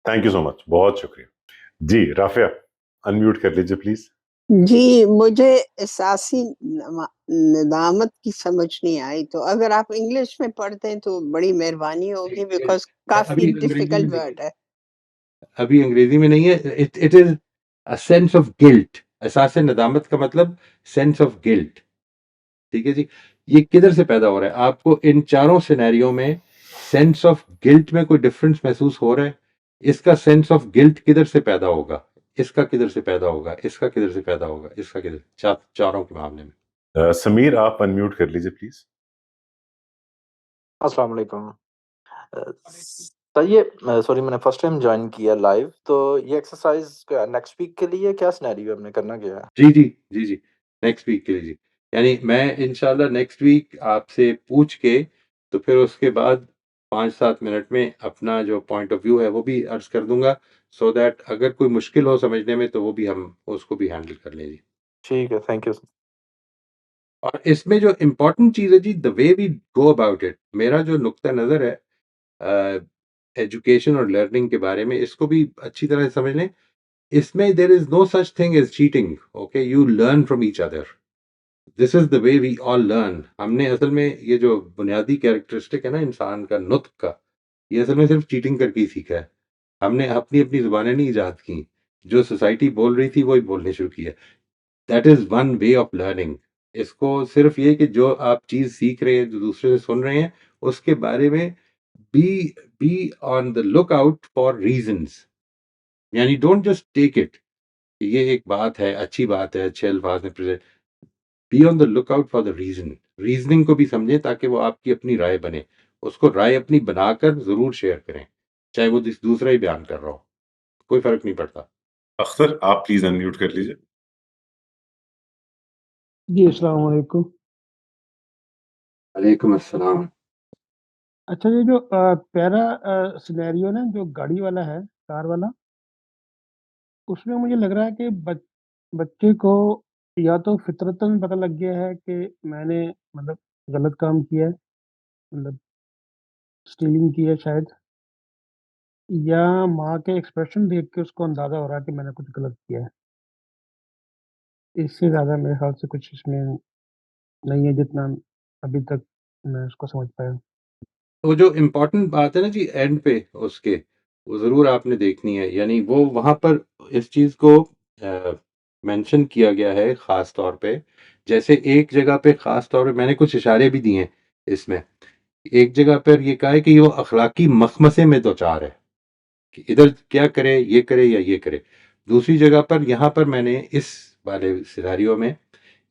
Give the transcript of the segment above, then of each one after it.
Thank you so much, बहुत शुक्रिया। जी, Rafia unmute कर लीजिए प्लीज़। जी, मुझे एहसासी निदामत की समझ नहीं आई, तो अगर आप इंग्लिश में पढ़ दें तो बड़ी मेहरबानी होगी बिकॉज़ काफ़ी अभी अंग्रेजी डिफ़िकल्ट में नहीं वर्ड है। अभी अंग्रेजी में नहीं है। It it is a sense of guilt. एहसास नदामत का मतलब सेंस ऑफ गिल्ट। ठीक है जी। ये किधर से पैदा हो रहा है? आपको इन चारों सिनेरियो में सेंस ऑफ गिल्ट में कोई डिफरेंस महसूस हो रहा है? इसका सेंस ऑफ गिल्ट किधर से पैदा होगा? इसका किधर से पैदा होगा? इसका किधर से पैदा होगा? इसका किधर? चारों के मामले में। समीर आप अनम्यूट कर लीजिए प्लीज़। अस्सलाम वालेकुम। सर ये सॉरी मैंने फर्स्ट टाइम जॉइन किया लाइव, तो ये एक्सरसाइज़ क्या नेक्स्ट वीक के लिए क्या सिनेरियो हमने करना क्या है? जी, जी। जी, जी। नेक्स्ट वीक के लिए जी। यानी मैं इंशाल्लाह नेक्स्ट वीक आपसे पूछ के तो फिर उसके बाद 5-7 मिनट में अपना जो पॉइंट ऑफ व्यू है वो भी अर्ज़ कर दूँगा, सो दैट अगर कोई मुश्किल हो समझने में तो वो भी हम उसको भी हैंडल कर लें जी। ठीक है, थैंक यू। और इसमें जो इम्पोर्टेंट चीज़ है जी, the way we go about it, मेरा जो नुक्ता नज़र है एजुकेशन और लर्निंग के बारे में, इसको भी अच्छी तरह से समझ लें। इसमें there is no such thing as cheating, okay? You learn from each other. This is the way we all learn. हमने असल में ये जो बुनियादी कैरेक्टरिस्टिक है ना इंसान का, नुत्क का, ये असल में सिर्फ चीटिंग करके ही सीखा है। हमने अपनी अपनी जुबानें नहीं ईजाद की, जो सोसाइटी बोल रही थी वही बोलने शुरू किया। That is one way of learning. इसको सिर्फ ये कि जो आप चीज सीख रहे हैं, जो दूसरे से सुन रहे हैं, उसके बारे में be be on the look out for reasons. यानी डोंट जस्ट टेक इट, ये एक बात है, अच्छी बात है, अच्छे अल्फाज में present. Be on the look out for the reason. Reasoning को भी समझें ताकि वो आपकी अपनी राय बने। उसको राय अपनी बनाकर जरूर शेयर करें, चाहे वो दूसरा ही बयान कर रहा हो, कोई फर्क नहीं पड़ता। अख्तर आप प्लीज़ अनम्यूट कर लीजिए। जी, अस्सलाम वालेकुम। वालेकुम अस्सलाम। अच्छा, ये जो पहला सिनेरियो ना जो गाड़ी वाला है, कार वाला, उसमें मुझे लग रहा है कि बच्चे को या तो फितरतन पता लग गया है कि मैंने मतलब गलत काम किया है, मतलब स्टीलिंग की है शायद, या माँ के एक्सप्रेशन देख के उसको अंदाज़ा हो रहा है कि मैंने कुछ गलत किया है। इससे ज़्यादा मेरे ख़्याल से कुछ इसमें नहीं है जितना अभी तक मैं उसको समझ पाया। वो जो इम्पोर्टेंट बात है ना जी एंड पे उसके, वो ज़रूर आपने देखनी है। यानी वो वहाँ पर इस चीज़ को मेंशन किया गया है ख़ास तौर पे। जैसे एक जगह पे ख़ास तौर पे मैंने कुछ इशारे भी दिए हैं इसमें। एक जगह पर ये कहा है कि वो अखलाकी मखमसे में दो चार है कि इधर क्या करे, ये करे या ये करे। दूसरी जगह पर यहाँ पर मैंने इस वाले सिनेरियो में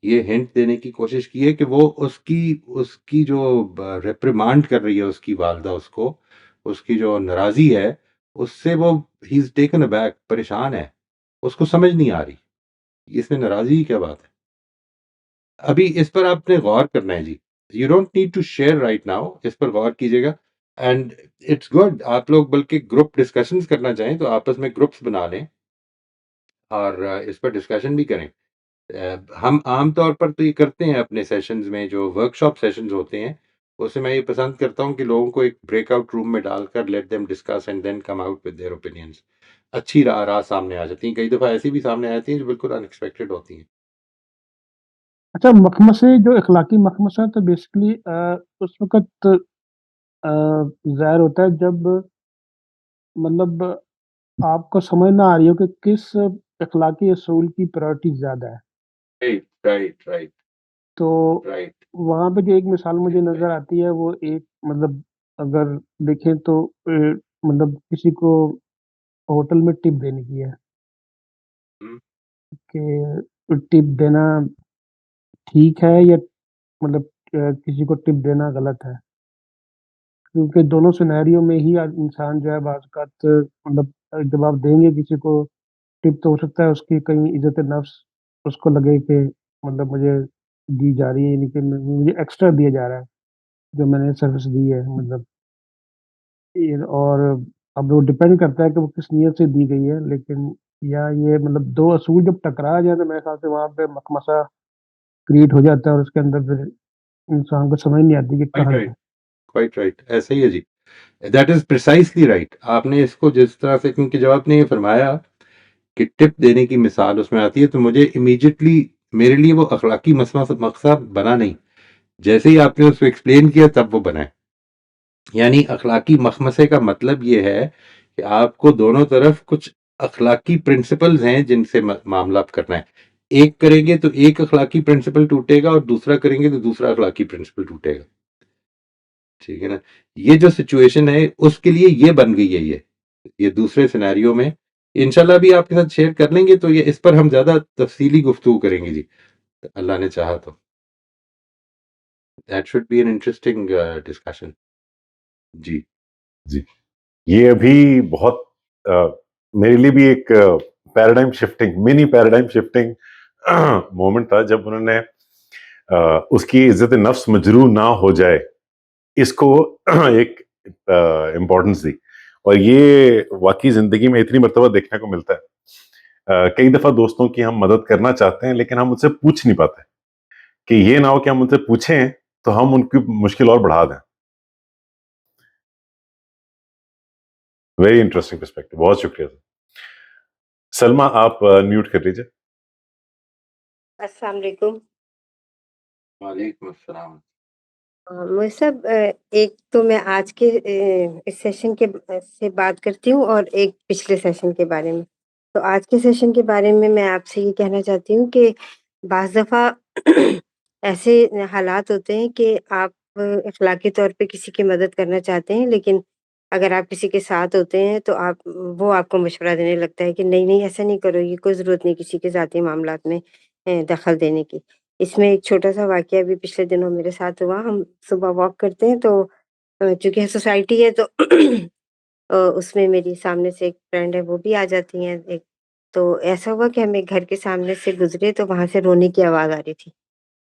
ये हिंट देने की कोशिश की है कि वो उसकी उसकी जो रिप्रिमांड कर रही है उसकी वालदा उसको, उसकी जो नाराज़ी है, उससे वो ही इज़ टेकन अबैक, परेशान है, उसको समझ नहीं आ रही, इसमें नाराज़गी की क्या बात है? अभी इस पर आपने गौर करना है जी। You don't need to share right now, इस पर गौर कीजिएगा। एंड इट्स गुड, आप लोग बल्कि ग्रुप डिस्कशंस करना चाहें तो आपस में ग्रुप्स बना लें और इस पर डिस्कशन भी करें। हम आम तौर पर तो ये करते हैं अपने सेशंस में, जो वर्कशॉप सेशंस होते हैं, उसमें मैं ये पसंद करता हूँ कि लोगों को एक ब्रेकआउट रूम में डालकर let them discuss and then come out with their opinions. अच्छी राह सामने आ जाती हैं, कई दफ़ा ऐसी भी सामने आ जाती हैं जो बिल्कुल अनएक्सपेक्टेड होती हैं। अच्छा, मखमसे जो इखलाकी मखमसा तो बेसिकली उस वक़्त ज़ाहिर होता है जब मतलब आपको समझ ना आ रही हो कि किस इखलाकी असूल की प्रायोरिटी ज़्यादा है। राइट, राइट, राइट, तो राइट। वहाँ पे जो एक मिसाल मुझे नज़र आती है वो एक मतलब अगर देखें तो मतलब किसी को होटल में टिप देने की है हुँ, कि टिप देना ठीक है या मतलब किसी को टिप देना गलत है। क्योंकि दोनों सिनेरियो में ही इंसान जो है बाज़ औक़ात मतलब जब आप देंगे किसी को टिप तो हो सकता है उसकी कहीं इज़्ज़त-ए-नफ़्स उसको लगे कि मतलब मुझे दी जा रही है यानी कि मुझे एक्स्ट्रा दिया जा रहा है, जो मैंने सर्विस दी है मतलब ये और अब वो डिपेंड करता है कि वो किस नीयत से दी गई है लेकिन या ये मतलब 2 असूल जब टकरा जाए तो मेरे ख़्याल से वहाँ पे मखमसा क्रिएट हो जाता है और उसके अंदर फिर इंसान को समझ नहीं आती कि क्वाइट कहाँ राइट, जाए। क्वाइट राइट, ऐसा ही है जी। That is precisely right. आपने इसको जिस तरह से, क्योंकि जब आपने ये फरमाया कि टिप देने की मिसाल उसमें आती है, तो मुझे इमीडिएटली मेरे लिए वो अखलाकी मकसद बना नहीं, जैसे ही आपने उसको एक्सप्लेन किया तब वो बना है। यानी अखलाकी मखमसे का मतलब ये है कि आपको दोनों तरफ कुछ अखलाकी प्रिंसिपल्स हैं जिनसे मामला करना है। एक करेंगे तो एक अखलाकी प्रिंसिपल टूटेगा और दूसरा करेंगे तो दूसरा अखलाकी प्रिंसिपल टूटेगा। ठीक है ना? ये जो सिचुएशन है उसके लिए ये बन गई है। ये दूसरे सिनेरियो में इंशाल्लाह भी आपके साथ शेयर कर लेंगे, तो ये इस पर हम ज्यादा तफसीली गुफ्तगू करेंगे जी, अल्लाह ने चाहा तो। That should be an interesting discussion जी। जी, ये अभी बहुत मेरे लिए भी एक paradigm shifting, mini paradigm shifting moment था जब उन्होंने उसकी इज्जत नफ्स मजरू ना हो जाए इसको एक इम्पोर्टेंस दी। और ये वाकई जिंदगी में इतनी मर्तबा देखने को मिलता है। कई दफा दोस्तों की हम मदद करना चाहते हैं लेकिन हम उनसे पूछ नहीं पाते, कि ये ना हो कि हम उनसे पूछें तो हम उनकी मुश्किल और बढ़ा दें। वेरी इंटरेस्टिंग पर्सपेक्टिव, बहुत शुक्रिया सर। सलमा आप म्यूट कर लीजिए। अस्सलाम वालेकुम। वालेकुम अस्सलाम। मोई साहब, एक तो मैं आज के इस सेशन के से बात करती हूँ और एक पिछले सेशन के बारे में। तो आज के सेशन के बारे में मैं आपसे ये कहना चाहती हूँ कि बाज़ दफ़ा ऐसे हालात होते हैं कि आप अखलाकी तौर पे किसी की मदद करना चाहते हैं, लेकिन अगर आप किसी के साथ होते हैं तो वो आपको मशवरा देने लगता है कि नहीं, नहीं ऐसा नहीं करो, ये कोई ज़रूरत नहीं किसी के ज़ाती मामलात में दखल देने की। इसमें एक छोटा-सा वाक़या अभी पिछले दिनों मेरे साथ हुआ। हम सुबह वॉक करते हैं तो चूँकि सोसाइटी है तो उसमें मेरी सामने से एक फ्रेंड है, वो भी आ जाती हैं एक। तो ऐसा हुआ कि हम एक घर के सामने से गुज़रे तो वहाँ से रोने की आवाज़ आ रही थी।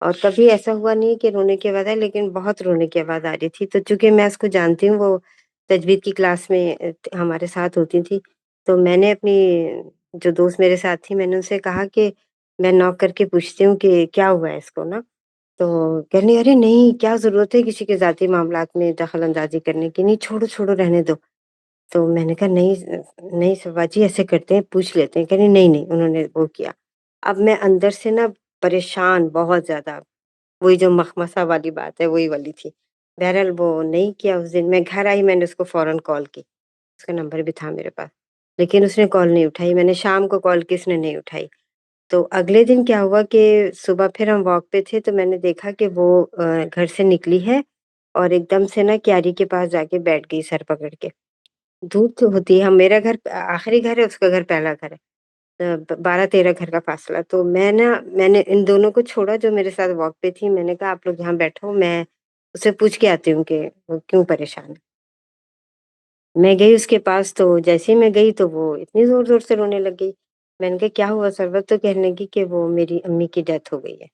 और कभी ऐसा हुआ नहीं कि रोने की आवाज़ आई, लेकिन बहुत रोने की आवाज़ आ रही थी। तो चूँकि मैं उसको जानती हूँ, वो तजवीद की क्लास में हमारे साथ होती थी। तो मैंने अपनी जो दोस्त मेरे साथ थी, मैंने उनसे कहा कि मैं नॉक करके पूछती हूँ कि क्या हुआ है इसको ना? तो कह रही, "अरे नहीं, क्या ज़रूरत है किसी के ज़ाती मामलात में दखल-अंदाज़ी करने की? नहीं, छोड़ो, छोड़ो, रहने दो।" तो मैंने कहा, "नहीं नहीं सफा जी, ऐसे करते हैं, पूछ लेते हैं।" कह रही, "नहीं, नहीं।" उन्होंने वो किया। अब मैं अंदर से ना परेशान बहुत ज़्यादा, वही जो मखमसा वाली बात है, वही वाली थी। बहरहाल वो नहीं किया उस दिन। मैं घर आई, मैंने उसको फ़ौरन कॉल की। उसका नंबर भी था मेरे पास, लेकिन उसने कॉल नहीं उठाई। मैंने शाम को कॉल की, उसने नहीं उठाई। तो अगले दिन क्या हुआ कि सुबह फिर हम वॉक पे थे, तो मैंने देखा कि वो घर से निकली है और एकदम से ना क्यारी के पास जाके बैठ गई सर पकड़ के। धूप तो होती है, हम मेरा घर आखिरी घर है, उसका घर पहला घर है। 12-13 घर का फ़ासला। तो मैंने इन दोनों को छोड़ा जो मेरे साथ वॉक पे थी। मैंने कहा, "आप लोग यहाँ बैठो, मैं उससे पूछ के आती हूँ कि वो क्यों परेशान है।" मैं गई उसके पास, तो जैसे ही मैं गई तो वो इतनी ज़ोर-ज़ोर से रोने लग गई। मैंने कहा, "क्या हुआ सरबत?" तो कहने लगी कि वो मेरी अम्मी की डेथ हो गई है।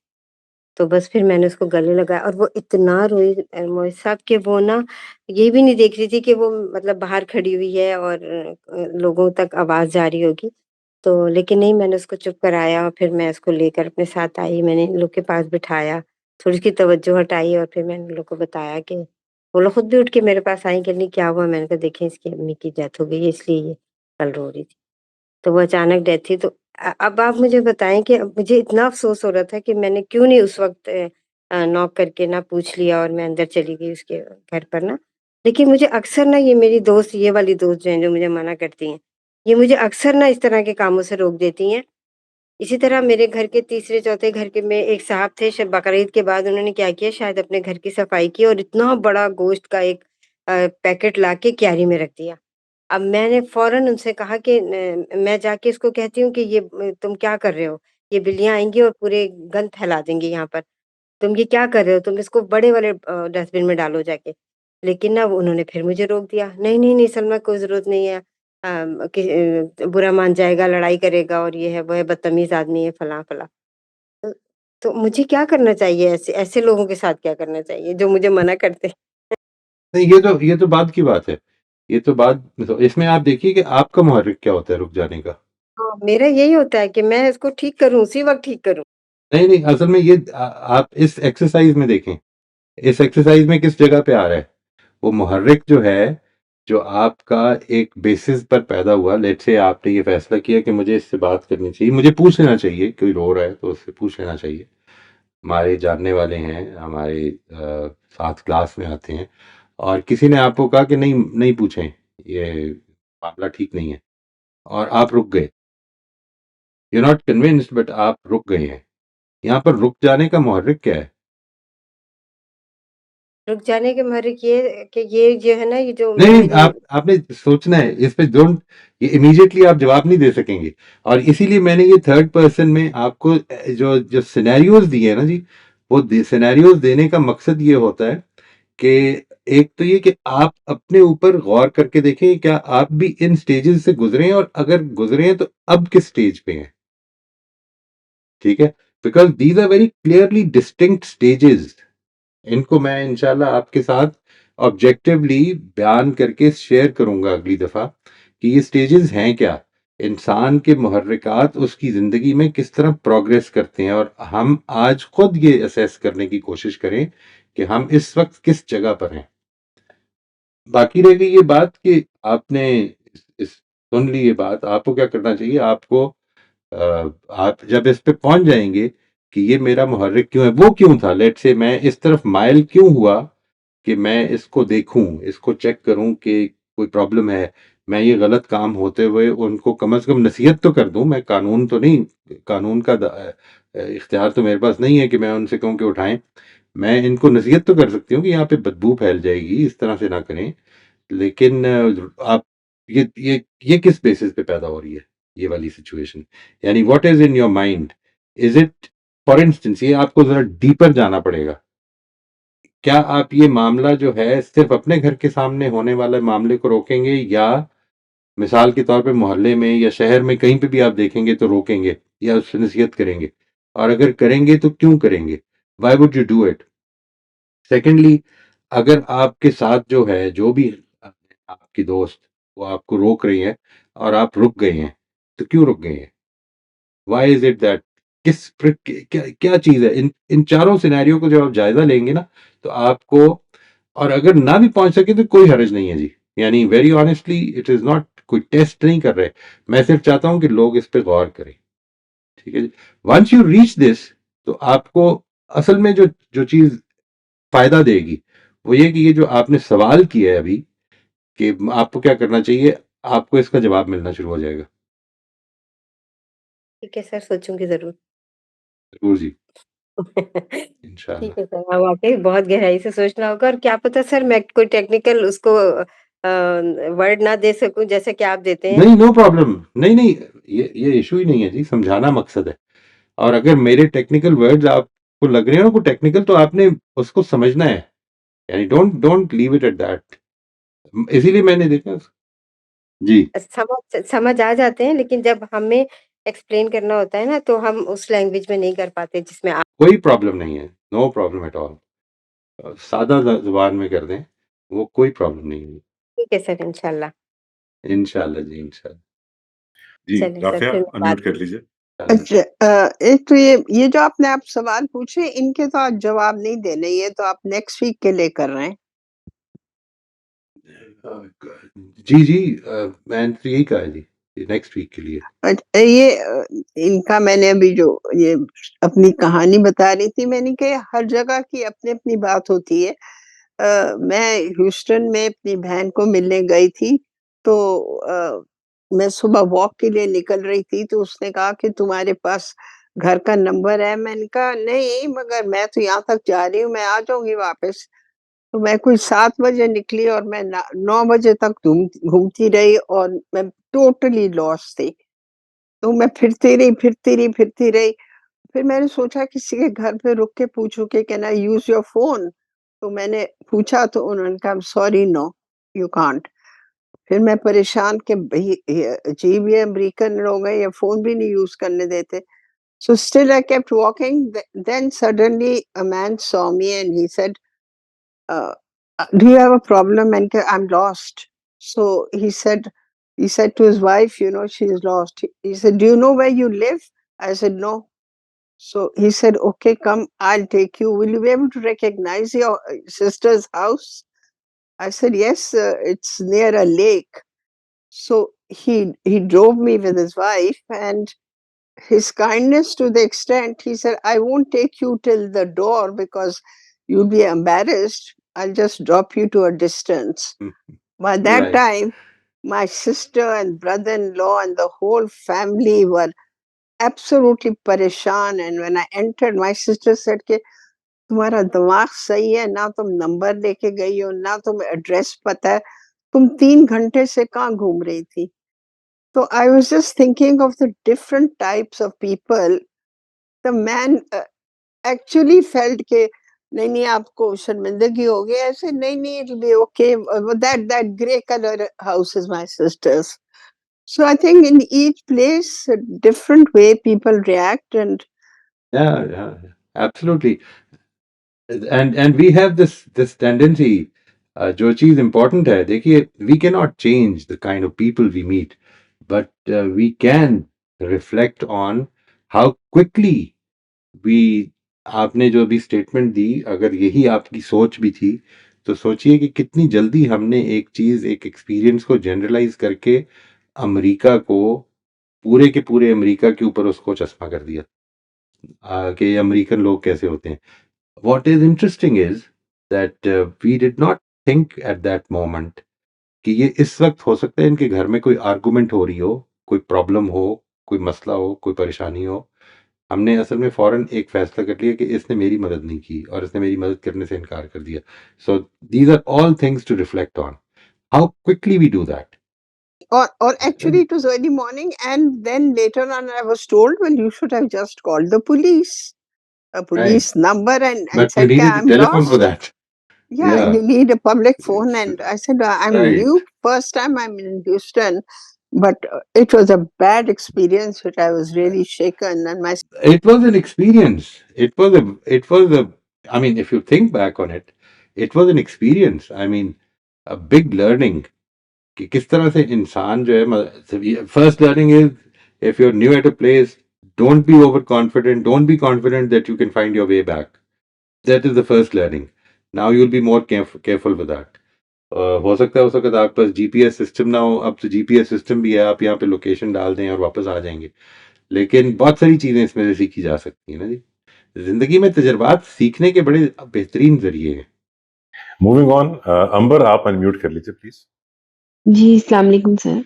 तो बस फिर मैंने उसको गले लगाया और वो इतना रोई मोई साहब कि वो ना ये भी नहीं देख रही थी कि वो मतलब बाहर खड़ी हुई है और लोगों तक आवाज़ जा रही होगी। तो लेकिन नहीं, मैंने उसको चुप कराया और फिर मैं उसको लेकर अपने साथ आई। मैंने इन लोग के पास बिठाया, थोड़ी उसकी तवज्जो हटाई और फिर मैंने उन लोग को बताया कि वो लोग खुद भी उठ के मेरे पास आई, कह रही, "क्या हुआ?" मैंने कहा, "देखिए इसकी अम्मी की डेथ हो गई है, इसलिए ये कल रो रही थी।" तो वो अचानक डेथ थी। तो अब आप मुझे बताएँ कि अब मुझे इतना अफ़सोस हो रहा था कि मैंने क्यों नहीं उस वक़्त नॉक करके ना पूछ लिया और मैं अंदर चली गई उसके घर पर ना। लेकिन मुझे अक्सर ना ये मेरी दोस्त, ये वाली दोस्त जो हैं, जो मुझे मना करती हैं, ये मुझे अक्सर ना इस तरह के कामों से रोक देती हैं। इसी तरह मेरे घर के तीसरे-चौथे घर के में एक साहब थे, बकरीद के बाद उन्होंने क्या किया, शायद अपने घर की सफाई की और इतना बड़ा गोश्त का एक पैकेट लाके क्यारी में रख दिया। अब मैंने फ़ौरन उनसे कहा कि मैं जाके इसको कहती हूँ कि ये तुम क्या कर रहे हो? ये बिल्लियाँ आएँगी और पूरे गंद फैला देंगी यहाँ पर। तुम ये क्या कर रहे हो? तुम इसको बड़े वाले डस्टबिन में डालो जाके। लेकिन ना उन्होंने फिर मुझे रोक दिया। नहीं, नहीं, नहीं सलमा, कोई ज़रूरत नहीं है। बुरा मान जाएगा, लड़ाई करेगा और ये है, वो है, बदतमीज़ आदमी है, फलाँ-फलाँ। तो तो मुझे क्या करना चाहिए, ऐसे ऐसे लोगों के साथ क्या करना चाहिए जो मुझे मना करते हैं? नहीं, ये तो बाद की बात है। ये तो बाद, तो इसमें आप देखिए कि आपका मुहर्रिक क्या होता है रुक जाने का। हाँ, मेरा यही होता है कि मैं इसको ठीक करूँ, उसी वक़्त ठीक करूँ। नहीं, नहीं, असल में ये आप इस एक्सरसाइज़ में देखें, इस एक्सरसाइज़ में किस जगह पे आ रहा है? वो मुहर्रिक जो है, जो आपका एक बेसिस पर पैदा हुआ, लेट्स से आपने ये फैसला किया कि मुझे इससे बात करनी चाहिए, मुझे पूछ लेना चाहिए, कोई रो रहा है तो उससे पूछ लेना चाहिए। हमारे जानने वाले हैं, हमारे साथ क्लास में आते हैं, और किसी ने आपको कहा कि नहीं नहीं पूछें, ये मामला ठीक नहीं है, और आप रुक गए। यू नॉट कन्विंस्ड, बट आप रुक गए हैं। यहाँ पर रुक जाने का मुहर्रिक क्या है? रुक जाने के मुहर्रिक ये कि ये जो है ना, ये जो नहीं मेरी आपने सोचना है इस पे। डोंट, ये इमीडिएटली आप जवाब नहीं दे सकेंगे, और इसीलिए मैंने ये थर्ड पर्सन में आपको जो जो सिनेरियोज दिए हैं ना जी, वो सिनेरियोज देने का मकसद ये होता है कि एक तो ये कि आप अपने ऊपर गौर करके देखें, क्या आप भी इन स्टेजेस से गुजरे हैं, और अगर गुजरे हैं तो अब किस स्टेज पे हैं। ठीक है, because these are very clearly distinct stages. इनको मैं इंशाल्लाह आपके साथ ऑब्जेक्टिवली बयान करके शेयर करूंगा अगली दफा कि ये स्टेजेस हैं क्या, इंसान के मुहर्रिकात उसकी जिंदगी में किस तरह प्रोग्रेस करते हैं, और हम आज खुद ये असेस करने की कोशिश करें कि हम इस वक्त किस जगह पर हैं। बाकी रह गई ये बात कि आपने सुन ली ये बात, आपको क्या करना चाहिए। आपको आप जब इस पे पहुंच जाएंगे कि ये मेरा मुहर्रिक क्यों है, वो क्यों था, लेट से मैं इस तरफ माइल क्यों हुआ कि मैं इसको देखूं, इसको चेक करूं कि कोई प्रॉब्लम है, मैं ये गलत काम होते हुए उनको कम से कम नसीहत तो कर दूं। मैं कानून तो नहीं, कानून का इख्तियार तो मेरे पास नहीं है कि मैं उनसे कहूं कि उठाएं। मैं इनको नसीहत तो कर सकती हूँ कि यहाँ पे बदबू फैल जाएगी, इस तरह से ना करें। लेकिन आप ये किस बेसिस पे पैदा हो रही है ये वाली सिचुएशन, यानी what is in your mind, is it, for instance, ये आपको जरा डीपर जाना पड़ेगा। क्या आप ये मामला जो है सिर्फ अपने घर के सामने होने वाले मामले को रोकेंगे, या मिसाल के तौर पे मोहल्ले में या शहर में कहीं पे भी आप देखेंगे तो रोकेंगे या उससे नसीहत करेंगे, और अगर करेंगे तो क्यों करेंगे, why would you do it. Secondly, अगर आपके साथ जो है, जो भी आपकी दोस्त, वो आपको रोक रही है और आप रुक गए हैं, तो क्यों रुक गए हैं, वाई इज इट दैट, क्या क्या चीज है। इन चारों सिनेरियो को जब आप जायजा लेंगे ना, तो आपको, और अगर ना भी पहुंच सके तो कोई हर्ज नहीं है जी। यानी very honestly, it is not, कोई टेस्ट नहीं कर रहे, मैं सिर्फ चाहता हूं कि लोग इस पे गौर करें। ठीक है जी। वंस यू रीच दिस, तो आपको असल में जो जो चीज फायदा देगी वो ये कि ये जो आपने सवाल किया है अभी कि आपको क्या करना चाहिए, आपको इसका जवाब मिलना शुरू हो जाएगा। ठीक है सर, सोचूंगी जरूर। जरूर जी, ठीक इंशाल्लाह। है सर, हाँ, वाकई बहुत गहराई से सोचना होगा, और क्या पता सर मैं कोई टेक्निकल उसको वर्ड ना दे सकूं जैसे कि आप देते हैं। नहीं, नो प्रॉब्लम, नहीं नहीं, ये इशू ही नहीं है जी, समझाना मकसद है। और अगर मेरे टेक्निकल वर्ड्स आपको लग रहे हो ना को टेक्निकल, तो आपने उसको समझना है, यानी don't don't leave it at that. इसीलिए मैंने देखा जी। समझ समझ आ जाते हैं, लेकिन जब हमें एक्सप्लेन करना होता है ना, तो हम उस लैंग्वेज में नहीं कर पाते जिसमें आप। कोई प्रॉब्लम नहीं है, नो प्रॉब्लम एट ऑल, सादा जुबान में कर दें, वो कोई प्रॉब्लम नहीं है। ठीक है सर, इंशाल्लाह। इंशाल्लाह जी, इंशाल्लाह। जी, चलिए सर, राफ़िया फिर मैं अनम्यूट बात कर लीजिए। अच्छा एक तो ये जो आपने आप सवाल पूछे इनके तो आज जवाब नहीं देने, ये तो आप नेक्स्ट वीक के लिए कर रहे हैं। जी जी, मैंने तो यही कहा है जी, नेक्स्ट वीक के लिए। अच्छा, ये इनका मैंने अभी जो ये अपनी कहानी बता रही थी, मैंने कहा हर जगह की अपनी-अपनी बात होती है। मैं ह्यूस्टन में अपनी बहन को मिलने गई थी, तो मैं सुबह वॉक के लिए निकल रही थी, तो उसने कहा कि तुम्हारे पास घर का नंबर है? मैंने कहा नहीं, मगर मैं तो यहाँ तक जा रही हूँ, मैं आ जाऊँगी वापस। तो मैं कुछ 7 बजे निकली और मैं ना 9 बजे तक घूमती रही और मैं टोटली लॉस्ट थी। तो मैं फिरती रही। फिर मैंने सोचा किसी के घर पे रुक के पूछूँ कि can I use your phone? तो मैंने पूछा तो उन्होंने कहा सॉरी नो, यू कांट। फिर मैं परेशान कि भई ये अजीब ये अमेरिकन लोग हैं, ये फ़ोन भी नहीं यूज़ करने देते। So still I kept walking. Then suddenly a man saw me and he said, uh, "Do you have a problem?" And I'm lost. So he said to his wife, you know, she is lost. He said, "Do you know where you live?" I said, "No." So he said, "Okay, come, I'll take you. Will you be able to recognize your sister's house?" I said, yes, it's near a lake. So he drove me with his wife, and his kindness to the extent, he said, I won't take you till the door because you'll be embarrassed. I'll just drop you to a distance. By that Right. time, my sister and brother-in-law and the whole family were absolutely pareshan. And when I entered, my sister said, कि तुम्हारा दिमाग सही है ना, तुम number लेके गई हो ना, तुम्हें एड्रेस पता है, तुम 3 घंटे से कहाँ घूम रही थी? So I was just thinking of the different types of people. The man actually felt कि नहीं नहीं आपको शर्मिंदगी हो गई, ऐसे नहीं नहीं it'll be okay. That grey color house is my sister's. So I think in each place a different way people react, and Yeah, absolutely. And we have this tendency, जो चीज important है, देखिए, we cannot change the kind of people we meet, but we can reflect on how quickly we, आपने जो अभी statement दी, अगर यही आपकी सोच भी थी, तो सोचिए कि कितनी जल्दी हमने एक चीज, एक एक्सपीरियंस को जनरलाइज करके अमेरिका को, पूरे के पूरे अमेरिका के ऊपर उसको चश्मा कर दिया, कि अमेरिकन लोग कैसे होते हैं. What is interesting is that we did not think at that moment कि ये इस वक्त हो सकता है इनके घर में कोई आर्गुमेंट हो रही हो, कोई प्रॉब्लम हो, कोई मसला हो, कोई परेशानी हो. हमने असल में फौरन एक फैसला कर लिया कि इसने मेरी मदद नहीं की और इसने मेरी मदद करने से इनकार कर दिया. So these are all things to reflect on, how quickly we do that. or actually it was early morning, and then later on I was told, well, you should have just called the police, a police number, and But you said, needed I'm a telephone for lost. that. Yeah, Yeah. you need a public phone. And I said, I'm Right. new, first time I'm in Houston, but it was a bad experience, which I was really shaken. And my It was an experience. It was a, I mean, if you think back on it, it was an experience. I mean, a big learning कि किस तरह से इंसान जो है, first learning is, if you are new at a place, don't be over confident, don't be confident that you can find your way back. That is the first learning. Now you will be more careful with that. हो सकता है उस वक्त आपके पास GPS system ना हो. अब तो जीपीएस सिस्टम भी है, आप यहाँ पे लोकेशन डाल दें और वापस आ जाएंगे. लेकिन बहुत सारी चीजें इसमें से सीखी जा सकती है ना जी. जिंदगी में तजर्बात सीखने के बड़े बेहतरीन जरिए हैं. मूविंग ऑन, अंबर आप अनम्यूट कर लीजिए प्लीज. जी, अस्सलाम वालेकुम सर.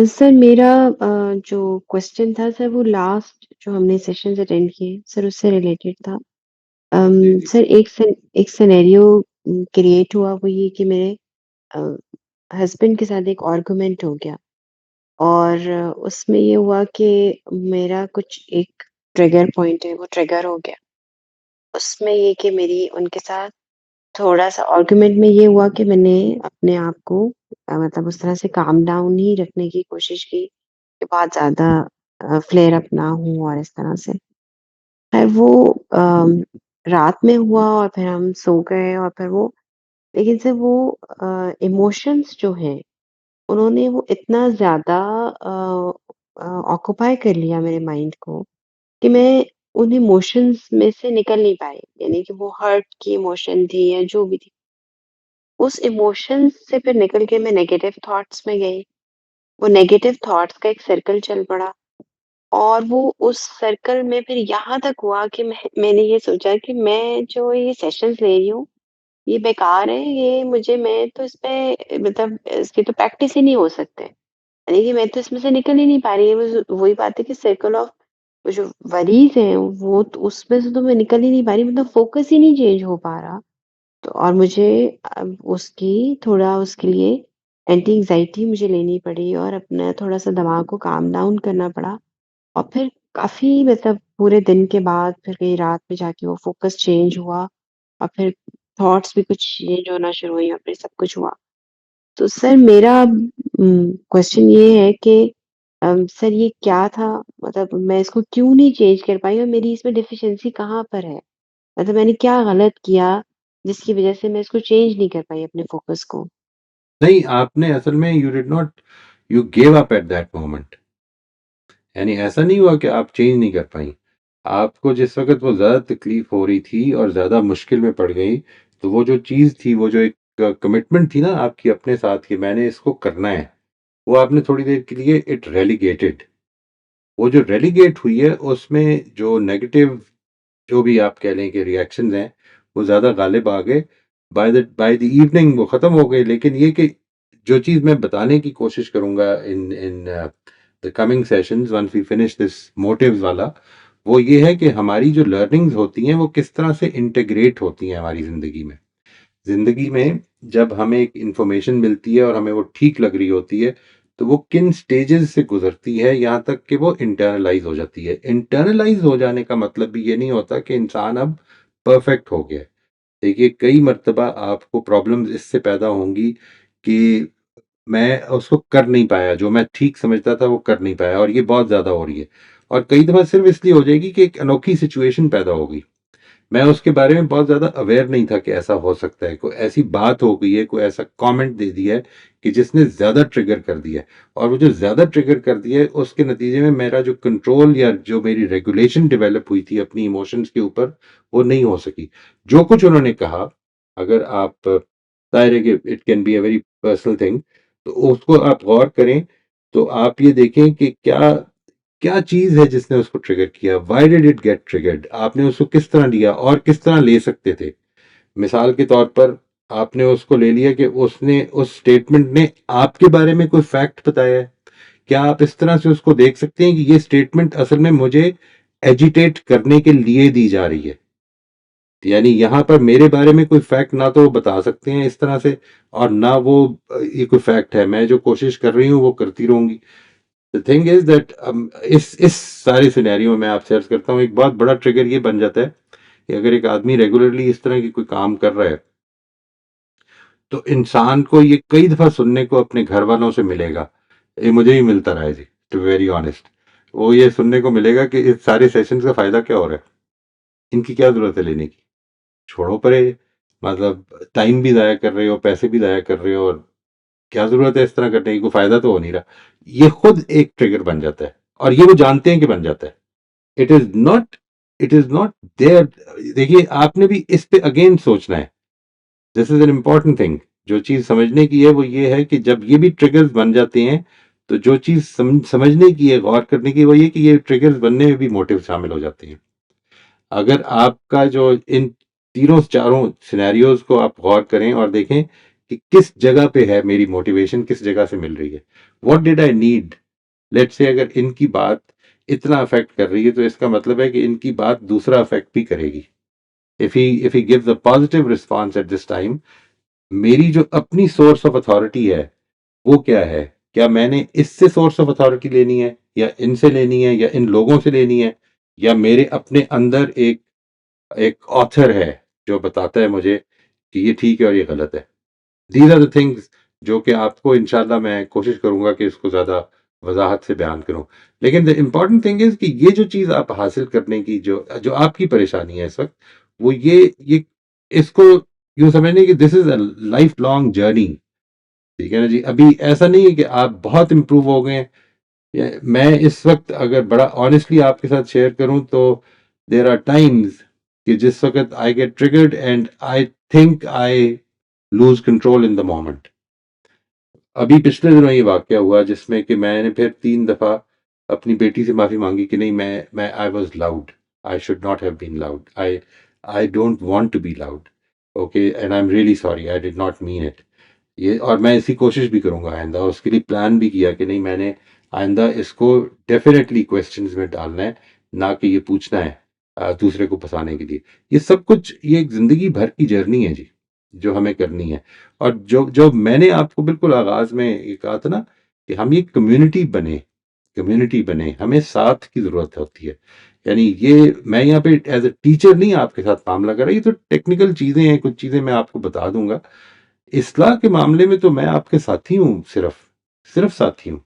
सर मेरा जो क्वेश्चन था सर, वो लास्ट जो हमने सेशंस अटेंड किए सर, उससे रिलेटेड था. सर एक सिनेरियो क्रिएट हुआ, वो ये कि मेरे हस्बैंड के साथ एक आर्गुमेंट हो गया, और उसमें ये हुआ कि मेरा कुछ एक ट्रिगर पॉइंट है, वो ट्रिगर हो गया. उसमें ये कि मेरी उनके साथ थोड़ा-सा आर्गुमेंट में ये हुआ कि मैंने अपने आप को मतलब उस तरह से काम डाउन ही रखने की कोशिश की कि बहुत ज़्यादा फ्लेयर अप ना हूँ और इस तरह से। ख़ैर वो रात में हुआ और फिर हम सो गए, और फिर वो, लेकिन सिर्फ़ वो इमोशंस जो हैं, उन्होंने वो इतना ज़्यादा ऑक्यूपाई कर लिया मेरे माइंड को कि मैं उन इमोशंस में से निकल नहीं पाई। यानी कि वो हर्ट की इमोशन थी या जो भी थी। उस इमोशंस से फिर निकल के मैं नेगेटिव थॉट्स में गई। वो नेगेटिव थॉट्स का एक सर्कल चल पड़ा, और वो उस सर्कल में फिर यहाँ तक हुआ कि मैंने ये सोचा कि मैं जो ये सेशंस ले रही हूँ, ये बेकार है, ये मैं तो इसपे मतलब इसकी तो प्रैक्टिस ही नहीं हो सकते। यानी कि मैं तो इसमें से निकल ही नहीं पा रही। वही बात है कि सर्कल ऑफ वो जो वरीज़ हैं, वो तो उसमें से तो मैं निकल ही नहीं पा रही, मतलब फ़ोकस ही नहीं चेंज हो पा रहा। तो और मुझे उसके लिए एंटी एंग्ज़ायटी मुझे लेनी पड़ी, और अपना थोड़ा-सा दिमाग को काम डाउन करना पड़ा। और फिर काफ़ी मतलब पूरे दिन के बाद फिर कहीं रात में जाके वो फ़ोकस चेंज हुआ, और फिर थॉट्स भी कुछ चेंज होना शुरू हुई, और फिर सब कुछ हुआ। तो सर मेरा क्वेश्चन ये है कि सर ये क्या था? मतलब मैं इसको क्यों नहीं चेंज कर पाई, और मेरी इसमें डेफ़िशिएंसी कहाँ पर है? मतलब मैंने क्या गलत किया जिसकी वज़ह से मैं इसको चेंज नहीं कर पाई अपने फ़ोकस को? नहीं, आपने असल में you did not, you gave up at that moment. यानी ऐसा नहीं हुआ कि आप चेंज नहीं कर पाई. आपको जिस वक़्त वो ज़्यादा तकलीफ़ हो रही थी और ज़्यादा मुश्किल में पड़ गई, तो वो जो चीज़ थी, वो जो एक कमिटमेंट थी ना आपकी अपने साथ कि मैंने इसको करना है, वो आपने थोड़ी देर के लिए इट रेलीगेटेड। वो जो रेलीगेट हुई है उसमें जो नेगेटिव जो भी आप कह लें कि रिएक्शंस हैं, वो ज़्यादा गालिब आ गए। बाय द इवनिंग वो ख़त्म हो गए। लेकिन ये कि जो चीज़ मैं बताने की कोशिश करूँगा in in the coming sessions once we finish this motives वाला, वो ये है कि हमारी जो लर्निंग्स होती हैं, वो किस तरह से इंटीग्रेट होती हैं हमारी ज़िंदगी में। ज़िंदगी में जब हमें एक इन्फॉर्मेशन मिलती है और हमें वो ठीक लग रही होती है, तो वो किन स्टेजेस से गुजरती है यहाँ तक कि वो इंटरनलाइज हो जाती है। इंटरनलाइज हो जाने का मतलब भी ये नहीं होता कि इंसान अब परफेक्ट हो गया है। देखिए, कई मर्तबा आपको प्रॉब्लम्स इससे पैदा होंगी कि मैं उसको कर नहीं पाया, जो मैं ठीक समझता था वो कर नहीं पाया, और ये बहुत ज़्यादा हो रही है। और कई दफ़ा सिर्फ इसलिए हो जाएगी कि एक अनोखी सिचुएशन पैदा हो गई। मैं उसके बारे में बहुत ज़्यादा अवेयर नहीं था कि ऐसा हो सकता है। कोई ऐसी बात हो गई है, कोई ऐसा कमेंट दे दिया है कि जिसने ज़्यादा ट्रिगर कर दिया है, और वो जो ज़्यादा ट्रिगर कर दिया है उसके नतीजे में मेरा जो कंट्रोल या जो मेरी रेगुलेशन डेवलप हुई थी अपनी इमोशंस के ऊपर, वो नहीं हो सकी। जो कुछ उन्होंने कहा, अगर आप ज़ाहिर है कि it can be a very personal thing, तो उसको आप गौर करें, तो आप ये देखें कि क्या क्या चीज़ है जिसने उसको ट्रिगर किया? Why did it get triggered? आपने उसको किस तरह लिया और किस तरह ले सकते थे? मिसाल के तौर पर आपने उसको ले लिया कि उसने उस स्टेटमेंट ने आपके बारे में कोई फैक्ट बताया है। क्या आप इस तरह से उसको देख सकते हैं कि ये स्टेटमेंट असल में मुझे एजिटेट करने के लिए दी जा रही है? यानी यहाँ पर मेरे बारे में कोई फैक्ट ना तो वो बता सकते हैं इस तरह से, और ना वो ये कोई फैक्ट है। मैं जो कोशिश कर रही हूँ वो करती रहूंगी। द थिंग इज दैट इस सारे सिनेरियो में मैं आपसे अर्ज करता हूँ, एक बहुत बड़ा ट्रिगर ये बन जाता है कि अगर एक आदमी रेगुलरली इस तरह की कोई काम कर रहा है, तो इंसान को ये कई दफा सुनने को अपने घर वालों से मिलेगा। ये मुझे ही मिलता रहा है जी, टू वेरी ऑनेस्ट। वो ये सुनने को मिलेगा कि इस सारे सेशंस का फायदा क्या हो रहा है, इनकी क्या जरूरत है लेने की, छोड़ो परे, मतलब टाइम भी ज़ाया कर रहे हो, पैसे भी ज़ाया कर रहे हो, और क्या जरूरत है इस तरह करने की, कोई फायदा तो हो नहीं रहा। ये खुद एक ट्रिगर बन जाता है, और ये वो जानते हैं कि बन जाता है। It is not it is not there. देखिए, आपने भी इस पे अगेन सोचना है। This is an important thing. जो चीज समझने की है वो ये है कि जब ये भी ट्रिगर्स बन जाते हैं, तो जो चीज समझने की है, गौर करने की, वो ये कि ये ट्रिगर्स बनने में भी मोटिव शामिल हो जाते हैं। अगर आपका जो इन तीनों चारों सिनेरियोज को आप गौर करें और देखें कि किस जगह पे है मेरी मोटिवेशन, किस जगह से मिल रही है, what did I need. Let's say अगर इनकी बात इतना अफेक्ट कर रही है, तो इसका मतलब है कि इनकी बात दूसरा अफेक्ट भी करेगी। If he gives a positive response at this time, मेरी जो अपनी सोर्स ऑफ अथॉरिटी है वो क्या है? क्या मैंने इससे सोर्स ऑफ अथॉरिटी लेनी है, या इनसे लेनी है, या इन लोगों से लेनी है, या मेरे अपने अंदर एक एक ऑथर है जो बताता है मुझे कि ये ठीक है और ये गलत है। दीज आर द थिंग्स जो कि आपको इंशाल्लाह मैं कोशिश करूंगा कि इसको ज़्यादा वजाहत से बयान करूं। लेकिन द इम्पॉर्टेंट थिंग इज कि ये जो चीज़ आप हासिल करने की जो जो आपकी परेशानी है इस वक्त, वो ये इसको यूं समझने कि this is a life long journey. ठीक है ना जी? अभी ऐसा नहीं है कि आप बहुत इम्प्रूव हो गए हैं। मैं इस वक्त अगर बड़ा ऑनेस्टली आपके साथ शेयर करूं, तो देर आर टाइम्स कि जिस वक्त I get triggered and I think I lose control in the moment. अभी पिछले दिनों ये वाकया हुआ जिसमें कि मैंने फिर 3 दफ़ा अपनी बेटी से माफ़ी मांगी कि नहीं, मैं I was loud, I should not have been loud, I don't want to be loud, okay, and I am really sorry, I did not mean it. Yeah, और मैं इसकी कोशिश भी करूंगा आइंदा, उसके लिए प्लान भी किया कि नहीं, मैंने आइंदा इसको डेफिनेटली क्वेश्चंस में डालना है, ना कि ये पूछना है दूसरे को फंसाने के लिए। ये सब कुछ ये एक जिंदगी भर की जर्नी है जी, जो हमें करनी है। और जो जो मैंने आपको बिल्कुल आगाज में ये कहा था ना कि हम ये कम्युनिटी बने, हमें साथ की जरूरत होती है। यानी ये मैं यहाँ पे एज ए टीचर नहीं आपके साथ मामला कर रहा, ये तो टेक्निकल चीजें हैं, कुछ चीजें मैं आपको बता दूंगा। इस्लाह के मामले में तो मैं आपके साथी हूँ, सिर्फ साथी हूँ।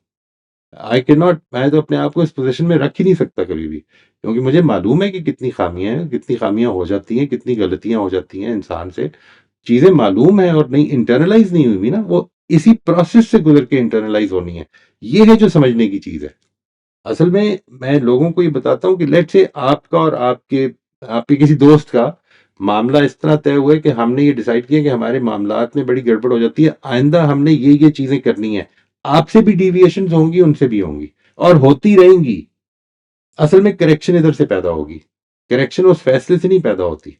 आई कैन नॉट, मैं तो अपने आप को इस पोजीशन में रख ही नहीं सकता कभी भी, क्योंकि मुझे मालूम है कि कितनी खामियां हो जाती हैं, कितनी गलतियां हो जाती हैं इंसान से। चीजें मालूम है और नहीं इंटरनलाइज नहीं हुई ना, वो इसी प्रोसेस से गुजर के इंटरनलाइज होनी है। ये है जो समझने की चीज है। असल में मैं लोगों को ये बताता हूँ कि लेट से आपका और आपके आपके किसी दोस्त का मामला इस तरह तय हुआ है कि हमने ये डिसाइड किया कि हमारे मामलात में बड़ी गड़बड़ हो जाती है, आइंदा हमने ये चीजें करनी है। आपसे भी डिविएशंस होंगी, उनसे भी होंगी और होती रहेंगी। असल में करेक्शन इधर से पैदा होगी, करेक्शन उस फैसले से नहीं पैदा होती।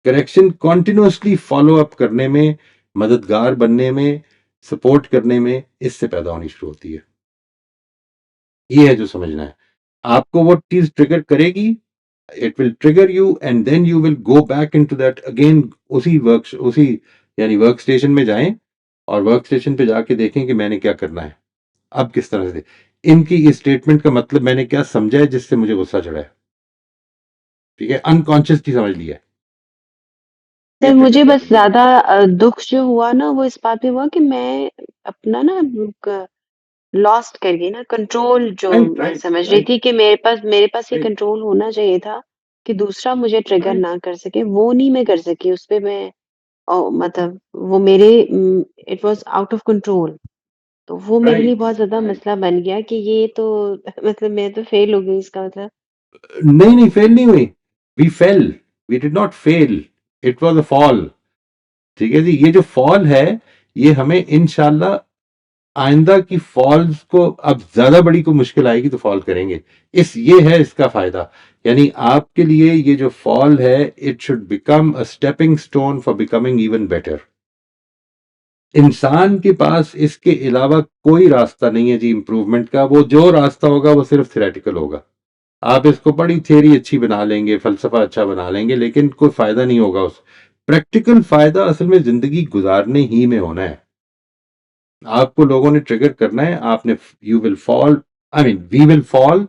करेक्शन कॉन्टिन्यूसली फॉलो अप करने में, मददगार बनने में, सपोर्ट करने में, इससे पैदा होनी शुरू होती है। ये है जो समझना है। आपको वो चीज ट्रिगर करेगी, it will trigger you and then you will go back into that again. उसी यानी वर्क स्टेशन में जाएं और वर्क स्टेशन पे जाके देखें कि मैंने क्या करना है, अब किस तरह से। इनकी इस स्टेटमेंट का मतलब मैंने क्या समझा है जिससे मुझे गुस्सा चढ़ा है, ठीक है, अनकॉन्शियसली समझ लिया है। सर मुझे बस ज्यादा दुख जो हुआ ना वो इस बात पे हुआ कि मैं अपना ना लॉस्ट कर गई ना कंट्रोल, जो राइट मैं राइट समझ रही राइट थी कि मेरे पास ये राइट कंट्रोल होना चाहिए था कि दूसरा मुझे ट्रिगर राइट ना कर सके, वो नहीं मैं कर सकी। उस पे मैं मतलब वो मेरे it was out of control. तो वो मेरे लिए राइट बहुत ज्यादा मसला बन गया कि ये तो मतलब मैं तो फेल हो गई इसका मतलब। नहीं फेल नहीं हुई, we fail, we did not fail, it was a fall. ठीक है जी, ये जो फॉल है ये हमें इंशाल्लाह आइंदा की फॉल्स को, अब ज्यादा बड़ी को मुश्किल आएगी तो फॉल करेंगे। ये है इसका फायदा। यानी आपके लिए ये जो फॉल है, it should become a stepping stone for becoming even better. इंसान के पास इसके अलावा कोई रास्ता नहीं है जी इंप्रूवमेंट का। वो जो रास्ता होगा वो सिर्फ थ्योरेटिकल होगा। आप इसको बड़ी थियरी अच्छी बना लेंगे, फलसफा अच्छा बना लेंगे, लेकिन कोई फायदा नहीं होगा। उस प्रैक्टिकल फायदा असल में जिंदगी गुजारने ही में होना है। आपको लोगों ने ट्रिगर करना है, आपने, you will fall, I mean we will fall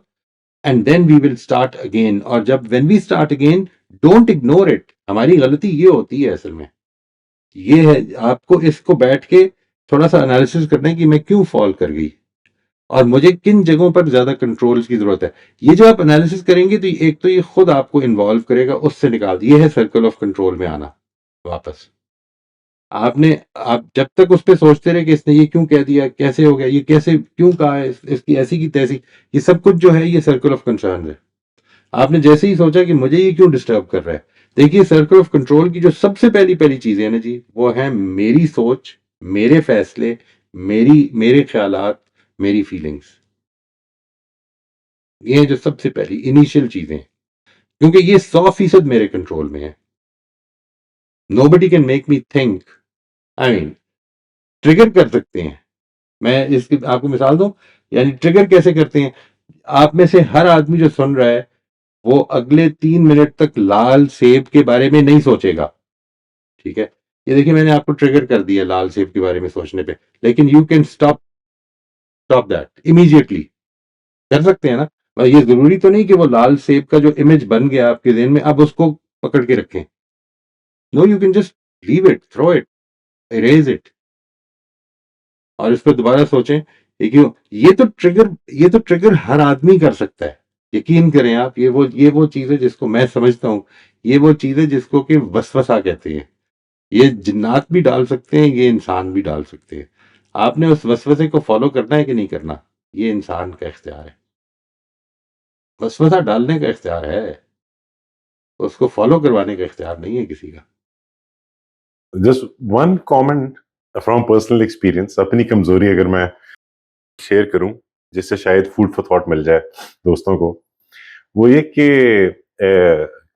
and then we will start again. और जब when we start again, don't ignore it. हमारी गलती ये होती है असल में, ये है आपको इसको बैठ के थोड़ा सा एनालिसिस करना है कि मैं क्यों फॉल कर गई और मुझे किन जगहों पर ज्यादा कंट्रोल की जरूरत है। ये जो आप एनालिसिस करेंगे तो एक तो ये खुद आपको इन्वॉल्व करेगा, उससे निकाल, ये है सर्कल ऑफ कंट्रोल में आना वापस। आप जब तक उस पर सोचते रहे कि इसने ये क्यों कह दिया, कैसे हो गया, ये कैसे क्यों कहा है, इसकी ऐसी की तैसी, ये सब कुछ जो है ये सर्कल ऑफ कंसर्न है। आपने जैसे ही सोचा कि मुझे ये क्यों डिस्टर्ब कर रहा है, देखिए सर्कल ऑफ कंट्रोल की जो सबसे पहली चीजें है ना जी, वो है मेरी सोच, मेरे फैसले, मेरे ख्यालात, मेरी फीलिंग्स। ये जो सबसे पहली इनिशियल चीजें, क्योंकि ये 100% मेरे कंट्रोल में है। Nobody can make me think, I mean trigger कर सकते हैं। मैं इसकी आपको मिसाल दूं, यानी ट्रिगर कैसे करते हैं। आप में से हर आदमी जो सुन रहा है वो अगले 3 मिनट तक लाल सेब के बारे में नहीं सोचेगा, ठीक है। ये देखिए मैंने आपको ट्रिगर कर दिया लाल सेब के बारे में सोचने पे, लेकिन you can stop that immediately, कर सकते हैं ना। और ये जरूरी तो नहीं कि वो लाल सेब का जो इमेज बन गया आपके ज़हन में अब उसको पकड़ के रखें। No, you can just leave it, throw it, erase it और इस पर दोबारा सोचें ये क्यों। ये तो ट्रिगर हर आदमी कर सकता है, यकीन करें आप। ये वो चीज है जिसको मैं समझता हूं, ये वो चीज है जिसको कि वसवसा कहते हैं। ये जिन्नात भी डाल सकते हैं, ये इंसान भी डाल सकते हैं। आपने उस वसवसे को फॉलो करना है कि नहीं करना, ये इंसान का इख्तियार है। वसवसा डालने का इख्तियार है, उसको फॉलो करवाने का इख्तियार नहीं है किसी का। Just one comment from personal experience, अपनी कमजोरी अगर मैं शेयर करूं जिससे शायद फूड फॉर थॉट मिल जाए दोस्तों को, वो ये कि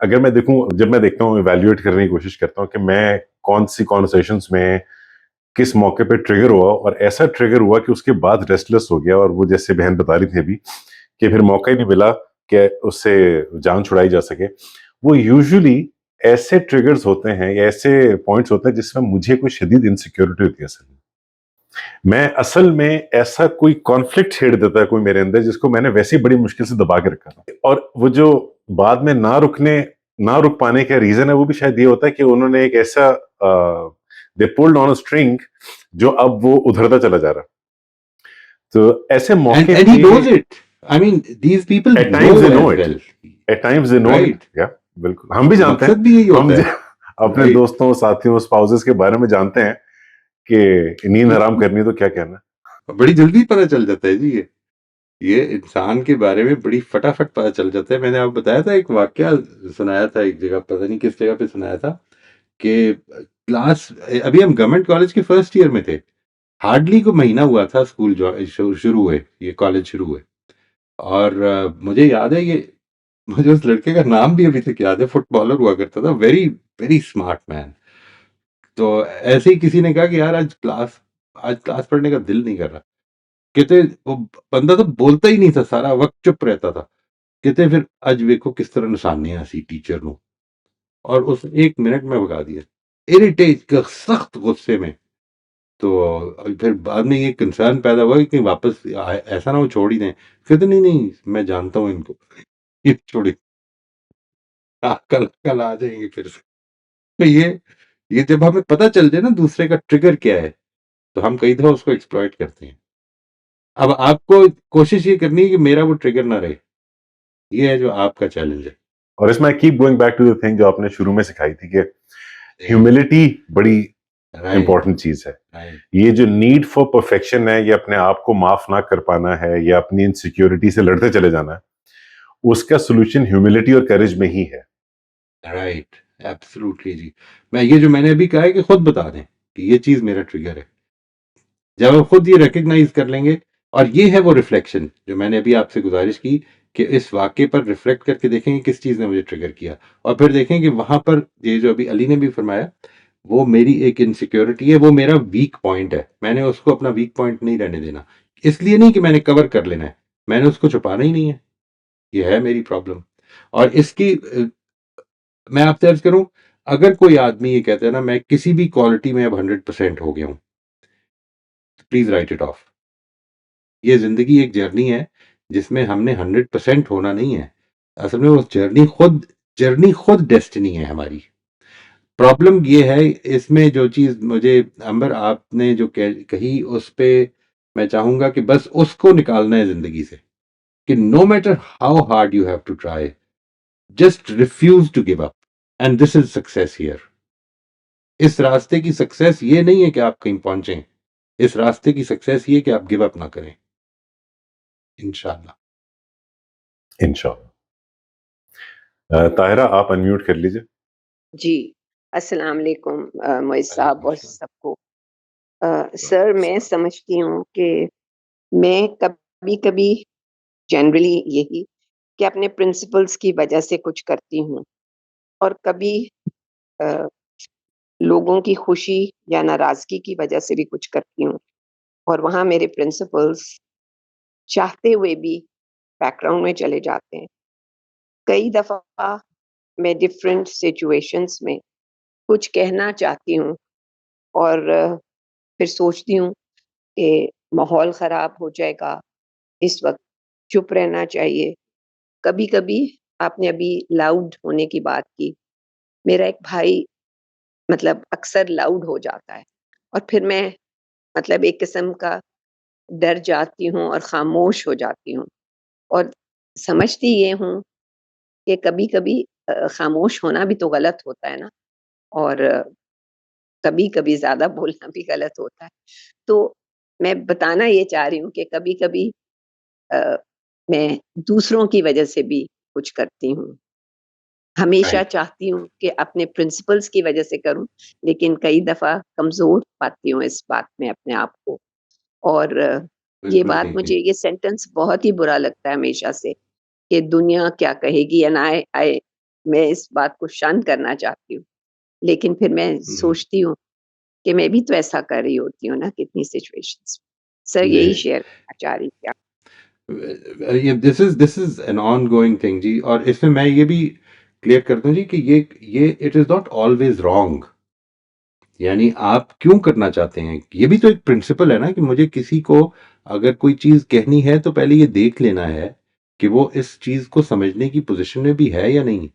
अगर मैं जब मैं देखता हूँ, इवैल्यूएट करने की कोशिश करता हूँ कि मैं कौन सी कॉन्वर्सेशंस में किस मौके पे ट्रिगर हुआ, और ऐसा ट्रिगर हुआ कि उसके बाद रेस्टलेस हो गया, और वो जैसे बहन बता रही थी अभी कि फिर मौका ही नहीं मिला कि उससे जान छुड़ाई जा सके। वो यूजुअली ऐसे ट्रिगर्स होते हैं या ऐसे पॉइंट्स होते हैं जिसमें मुझे कोई शदीद इनसिक्योरिटी होती है। असल में ऐसा कोई कॉन्फ्लिक्ट छेड़ देता है कोई मेरे अंदर, जिसको मैंने वैसे ही बड़ी मुश्किल से दबा के रखा था, और वो जो बाद में ना रुक पाने का रीजन है वो भी शायद ये होता है कि उन्होंने एक ऐसा दे पुल्ड ऑन अ स्ट्रिंग जो अब वो उधरता चला जा रहा। तो ऐसे मौके and he knows it. I mean, these people at times they know as it. well. At times they know Right. it. Yeah, बिल्कुल हम भी जानते मकसद भी यही हैं, हम होता है। अपने Right. दोस्तों, साथियों, स्पाउसेस के बारे में जानते हैं कि नींद हराम करनी है तो क्या कहना। बड़ी जल्दी पता चल जाता है जी ये। ये इंसान के बारे में बड़ी फटाफट पता चल जाता है। मैंने आपको बताया था एक वाकया सुनाया था एक जगह, पता नहीं किस जगह पे सुनाया था कि क्लास अभी हम गवर्नमेंट कॉलेज के फर्स्ट ईयर में थे, हार्डली को महीना हुआ था स्कूल शुरू हुए, ये कॉलेज शुरू हुए। और मुझे याद है ये, मुझे उस लड़के का नाम भी अभी तक याद है, फुटबॉलर हुआ करता था, वेरी वेरी स्मार्ट मैन। तो ऐसे ही किसी ने कहा कि यार आज क्लास पढ़ने का दिल नहीं कर रहा। कहते वो बंदा तो बोलता ही नहीं था, सारा वक्त चुप रहता था। कहते फिर आज देखो किस तरह निशानियां सी टीचर ਨੂੰ, और उस 1 मिनट में भगा दिया, इरिटेट सख्त गुस्से में। तो फिर बाद में ये कंसर्न पैदा हुआ कि कहीं वापस ऐसा ना वो छोड़ ही दें। कहते नहीं नहीं, मैं जानता हूँ इनको, ये छोड़ी, कल कल आ जाएंगे फिर से। तो ये जब हमें पता चल जाए ना दूसरे का ट्रिगर क्या है, तो हम कई दफा उसको एक्सप्लॉइट करते हैं। अब आपको कोशिश ये करनी है कि मेरा वो ट्रिगर ना रहे, ये है जो आपका चैलेंज है। और इसमें keep going back to the thing जो आपने शुरू में सिखाई थी कि ह्यूमिलिटी बड़ी राइट इंपॉर्टेंट चीज है। राइट ये जो नीड फॉर परफेक्शन है, ये अपने आप को माफ ना कर पाना है, या अपनी इनसिक्योरिटी से लड़ते चले जाना है, उसका सोल्यूशन ह्यूमिलिटी और करेज में ही है। राइट, एब्सोल्युटली जी। ये जो मैंने अभी कहा है कि खुद बता दें कि ये चीज मेरा ट्रिगर है। जब आप खुद ये रिकग्नाइज कर लेंगे, और ये है वो रिफ्लेक्शन जो मैंने अभी आपसे गुजारिश की कि इस वाक्य पर रिफ्लेक्ट करके देखेंगे किस चीज ने मुझे ट्रिगर किया, और फिर देखें कि वहां पर ये जो अभी अली ने भी फरमाया, वो मेरी एक इनसिक्योरिटी है, वो मेरा वीक पॉइंट है, मैंने उसको अपना वीक पॉइंट नहीं रहने देना। इसलिए नहीं कि मैंने कवर कर लेना है, मैंने उसको छुपाना ही नहीं है, ये है मेरी प्रॉब्लम। और इसकी मैं आपसे अर्ज करूं, अगर कोई आदमी ये कहता है ना मैं किसी भी क्वालिटी में अब 100% हो गया हूं, प्लीज राइट इट ऑफ। ये जिंदगी एक जर्नी है जिसमें हमने 100% होना नहीं है। असल में वो जर्नी खुद डेस्टिनी है हमारी। प्रॉब्लम ये है इसमें, जो चीज मुझे अंबर आपने जो कही उस पे मैं चाहूंगा कि बस उसको निकालना है जिंदगी से, कि no matter how hard you have to try, just refuse to give up, and this is success here. इस रास्ते की सक्सेस ये नहीं है कि आप कहीं पहुंचे, इस रास्ते की सक्सेस ये कि आप गिव अप ना करें, इंशाल्लाह। इंशाल्लाह। ताहिरा आप अनम्यूट कर लीजिए। जी, अस्सलाम वालेकुम मोइज़ साहब वालेकुम और अस्सलाम। सबको। सर मैं समझती हूँ कि मैं कभी-कभी जनरली यही कि अपने प्रिंसिपल्स की वजह से कुछ करती हूँ, और कभी अ, लोगों की खुशी या नाराज़गी की वजह से भी कुछ करती हूँ, और वहाँ मेरे प्रिंसिपल्स चाहते हुए भी बैकग्राउंड में चले जाते हैं। कई दफ़ा मैं डिफरेंट सिचुएशंस में कुछ कहना चाहती हूँ, और फिर सोचती हूँ कि माहौल ख़राब हो जाएगा, इस वक़्त चुप रहना चाहिए। कभी-कभी आपने अभी लाउड होने की बात की, मेरा एक भाई मतलब अक्सर लाउड हो जाता है, और फिर मैं मतलब एक किस्म का डर जाती हूँ और ख़ामोश हो जाती हूँ, और समझती ये हूँ कि कभी-कभी ख़ामोश होना भी तो गलत होता है ना, और कभी-कभी ज़्यादा बोलना भी गलत होता है। तो मैं बताना ये चाह रही हूँ कि कभी-कभी अ, मैं दूसरों की वजह से भी कुछ करती हूँ। हमेशा राइट, चाहती हूँ कि अपने प्रिंसिपल्स की वजह से करूँ, लेकिन कई दफ़ा कमज़ोर पाती हूँ इस बात में अपने आप को। और ये बिल्कुल बात ठीक है। मुझे, ये सेंटेंस बहुत ही बुरा लगता है हमेशा से, कि दुनिया क्या कहेगी, एंड आई मैं इस बात को शांत करना चाहती हूँ। लेकिन फिर मैं सोचती हूँ कि मैं भी तो ऐसा कर रही होती हूँ ना कितनी सिचुएशंस में। सर जी, यही शेयर करना चाह रही थी। ये this is an ongoing thing जी, और इसमें मैं ये भी क्लियर कर दूं जी कि ये it is not always wrong. यानी आप क्यों करना चाहते हैं, ये भी तो एक प्रिंसिपल है ना, कि मुझे किसी को अगर कोई चीज कहनी है तो पहले ये देख लेना है कि वो इस चीज को समझने की पोजीशन में भी है या नहीं।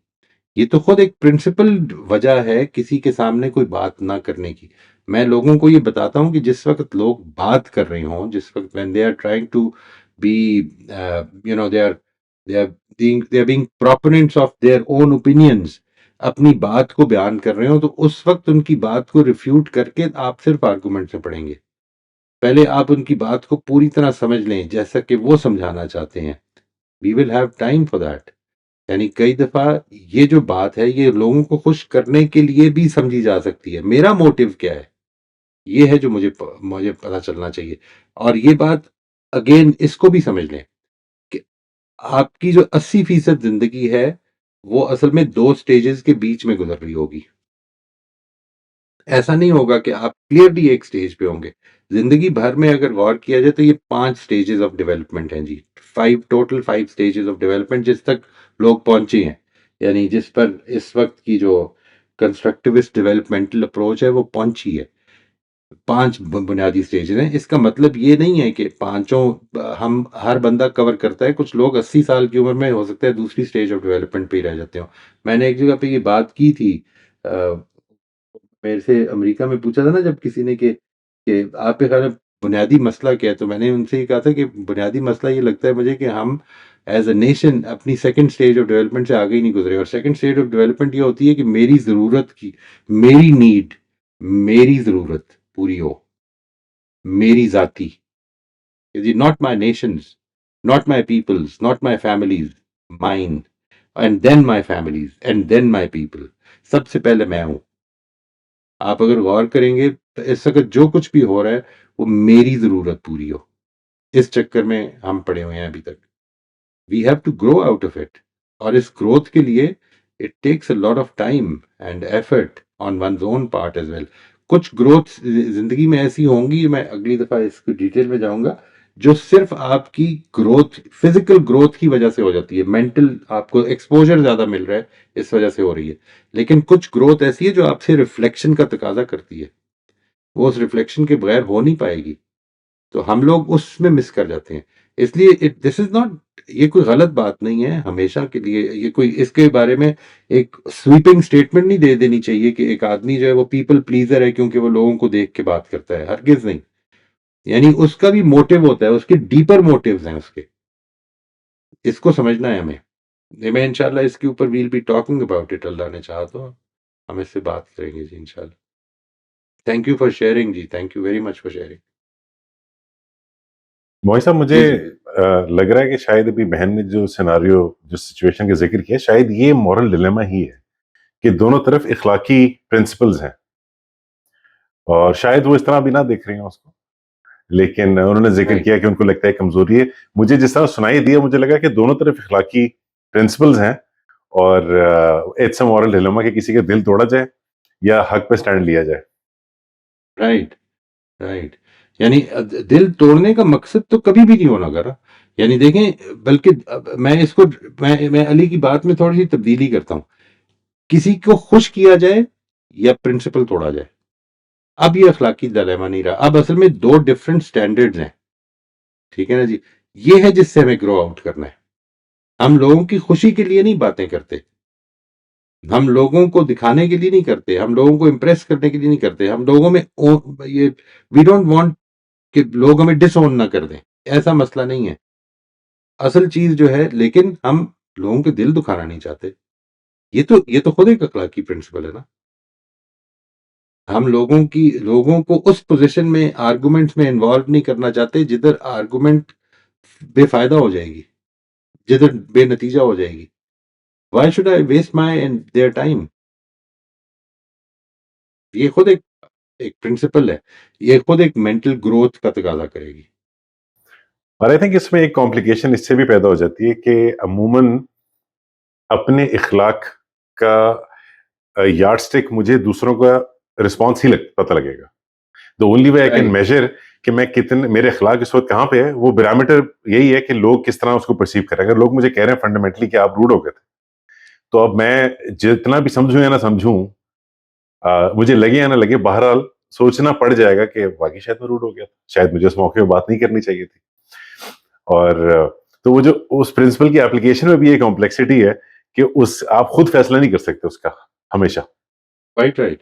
ये तो खुद एक प्रिंसिपल वजह है किसी के सामने कोई बात ना करने की। मैं लोगों को ये बताता हूँ कि जिस वक्त लोग बात कर रहे हों, जिस वक्त when they are trying to be they are being proponents of their own opinions, अपनी बात को बयान कर रहे हो, तो उस वक्त उनकी बात को रिफ्यूट करके आप सिर्फ आर्गुमेंट में पड़ेंगे। पहले आप उनकी बात को पूरी तरह समझ लें जैसा कि वो समझाना चाहते हैं। We will have time for that. यानी कई दफ़ा ये जो बात है ये लोगों को खुश करने के लिए भी समझी जा सकती है। मेरा मोटिव क्या है? ये है जो मुझे पता चलना चाहिए। और ये बात अगेन इसको भी समझ लें कि आपकी जो 80% ज़िंदगी है, वो असल में 2 स्टेजेस के बीच में गुज़र रही होगी। ऐसा नहीं होगा कि आप क्लियरली एक स्टेज पे होंगे। ज़िंदगी भर में अगर गौर किया जाए तो ये 5 स्टेजेस ऑफ डेवलपमेंट हैं जी। 5 स्टेजेस ऑफ डेवलपमेंट जिस तक लोग पहुँचे हैं। यानी जिस पर इस वक़्त की जो कंस्ट्रक्टिविस्ट डेवलपमेंटल अप्रोच है वो पहुँची है। 5 बुनियादी स्टेजेस हैं। इसका मतलब ये नहीं है कि पाँचों हम हर बंदा कवर करता है। कुछ लोग 80 साल की उम्र में हो सकता है दूसरी स्टेज ऑफ डेवलपमेंट पे ही रह जाते हों। मैंने एक जगह पे ये बात की थी, मेरे से अमेरिका में पूछा था ना जब किसी ने कि आपके ख्याल में बुनियादी मसला क्या है? तो मैंने उनसे ये कहा था कि बुनियादी मसला ये लगता है मुझे कि हम एज़ अ नेशन अपनी सेकंड स्टेज ऑफ डेवलपमेंट से आगे ही नहीं गुज़रे। और सेकंड स्टेज ऑफ डेवलपमेंट ये होती है कि मेरी ज़रूरत पूरी हो। मेरी ज़ाती, not my nations, not my peoples, not my families, mine and then my families and then my people. सबसे पहले मैं हूँ। आप अगर गौर करेंगे तो इस वक़्त जो कुछ भी हो रहा है वो मेरी ज़रूरत पूरी हो। इस चक्कर में हम पड़े हुए हैं अभी तक। We have to grow out of it. और इस ग्रोथ के लिए it takes a lot of time and effort on one's own part as well. कुछ ग्रोथ ज़िंदगी में ऐसी होंगी, मैं अगली दफ़ा इसको डिटेल में जाऊँगा, जो सिर्फ़ आपकी ग्रोथ, फिज़िकल ग्रोथ की वजह से हो जाती है। मेंटल आपको एक्सपोज़र ज़्यादा मिल रहा है, इस वजह से हो रही है। लेकिन कुछ ग्रोथ ऐसी है जो आपसे रिफ्लेक्शन का तकाज़ा करती है। वो उस रिफ्लेक्शन के बगैर हो नहीं पाएगी। तो हम लोग उसमें मिस कर जाते हैं। इसलिए दिस इज़ नॉट, ये कोई गलत बात नहीं है हमेशा के लिए। ये कोई इसके बारे में एक स्वीपिंग स्टेटमेंट नहीं दे देनी चाहिए कि एक आदमी जो है वो पीपल प्लीजर है क्योंकि वो लोगों को देख के बात करता है। हरगिज़ नहीं। यानी उसका भी मोटिव होता है, उसके डीपर मोटिव्स हैं उसके। इसको समझना है हमें। मैं इंशाल्लाह इसके ऊपर will be talking about it, Allah ने चाहा तो हम इससे बात करेंगे जी इंशाल्लाह। थैंक यू फॉर शेयरिंग जी। Thank you very much for sharing. Mohit साहब, मुझे जी, जी। लग रहा है कि शायद अभी बहन ने जो सिनारियो, जो सिचुएशन का जिक्र किया, शायद ये मॉरल डिलेमा ही है कि दोनों तरफ इखलाकी प्रिंसिपल्स हैं और शायद वो इस तरह भी ना देख रही हैं उसको, लेकिन उन्होंने जिक्र राइट। किया कि उनको लगता है कमजोरी है। मुझे जिस तरह सुनाई दिया, मुझे लगा कि दोनों तरफ इखलाकी प्रिंसिपल्स हैं और इट्स अ मॉरल डिलेमा कि किसी का दिल तोड़ा जाए या हक पे स्टैंड लिया जाए। Right, right. यानी दिल तोड़ने का मकसद तो कभी भी नहीं होना करा। यानी देखें, बल्कि मैं अली की बात में थोड़ी सी तब्दीली करता हूँ। किसी को खुश किया जाए या प्रिंसिपल तोड़ा जाए, अब ये अखलाकी dilemma नहीं रहा। अब असल में 2 डिफरेंट स्टैंडर्ड्स हैं। ठीक है ना जी? ये है जिससे हमें ग्रो आउट करना है। हम लोगों की खुशी के लिए नहीं बातें करते। हम लोगों को दिखाने के लिए नहीं करते। हम लोगों को इम्प्रेस करने के लिए नहीं करते। हम लोगों में ये वी डोंट वांट कि लोग हमें डिसओन ना कर दें। ऐसा मसला नहीं है। असल चीज जो है, लेकिन हम लोगों के दिल दुखाना नहीं चाहते। ये तो खुद एक अखलाकी प्रिंसिपल है ना। हम लोगों को उस पोजीशन में आर्गुमेंट्स में इन्वॉल्व नहीं करना चाहते जिधर आर्गुमेंट बेफायदा हो जाएगी, जिधर बेनतीजा हो जाएगी। Why should I waste my and their time? ये खुद एक प्रिंसिपल है। ये खुद एक मेंटल ग्रोथ का तकाजा करेगी। और आई थिंक इसमें एक कॉम्प्लिकेशन इससे भी पैदा हो जाती है कि अमूमन अपने इखलाक का यार्डस्टिक मुझे दूसरों का रिस्पॉन्स ही पता लगेगा। The only way I can right. Measure कि मैं कितने, मेरे अखलाक इस वक्त कहाँ पे है, वो बैरोमीटर यही है कि लोग किस तरह उसको परसीव कर रहे हैं। अगर लोग मुझे कह रहे हैं फंडामेंटली कि आप रूड हो गए थे, तो अब मैं जितना भी समझूं या ना समझूं, मुझे लगे या ना लगे, बहरहाल सोचना पड़ जाएगा कि वाकई शायद मैं रूड हो गया था, शायद मुझे उस मौके पर बात नहीं करनी चाहिए थी। और तो वो जो उस प्रिंसिपल की एप्लीकेशन में भी ये कॉम्प्लेक्सिटी है कि उस आप खुद फैसला नहीं कर सकते उसका हमेशा। Right, right.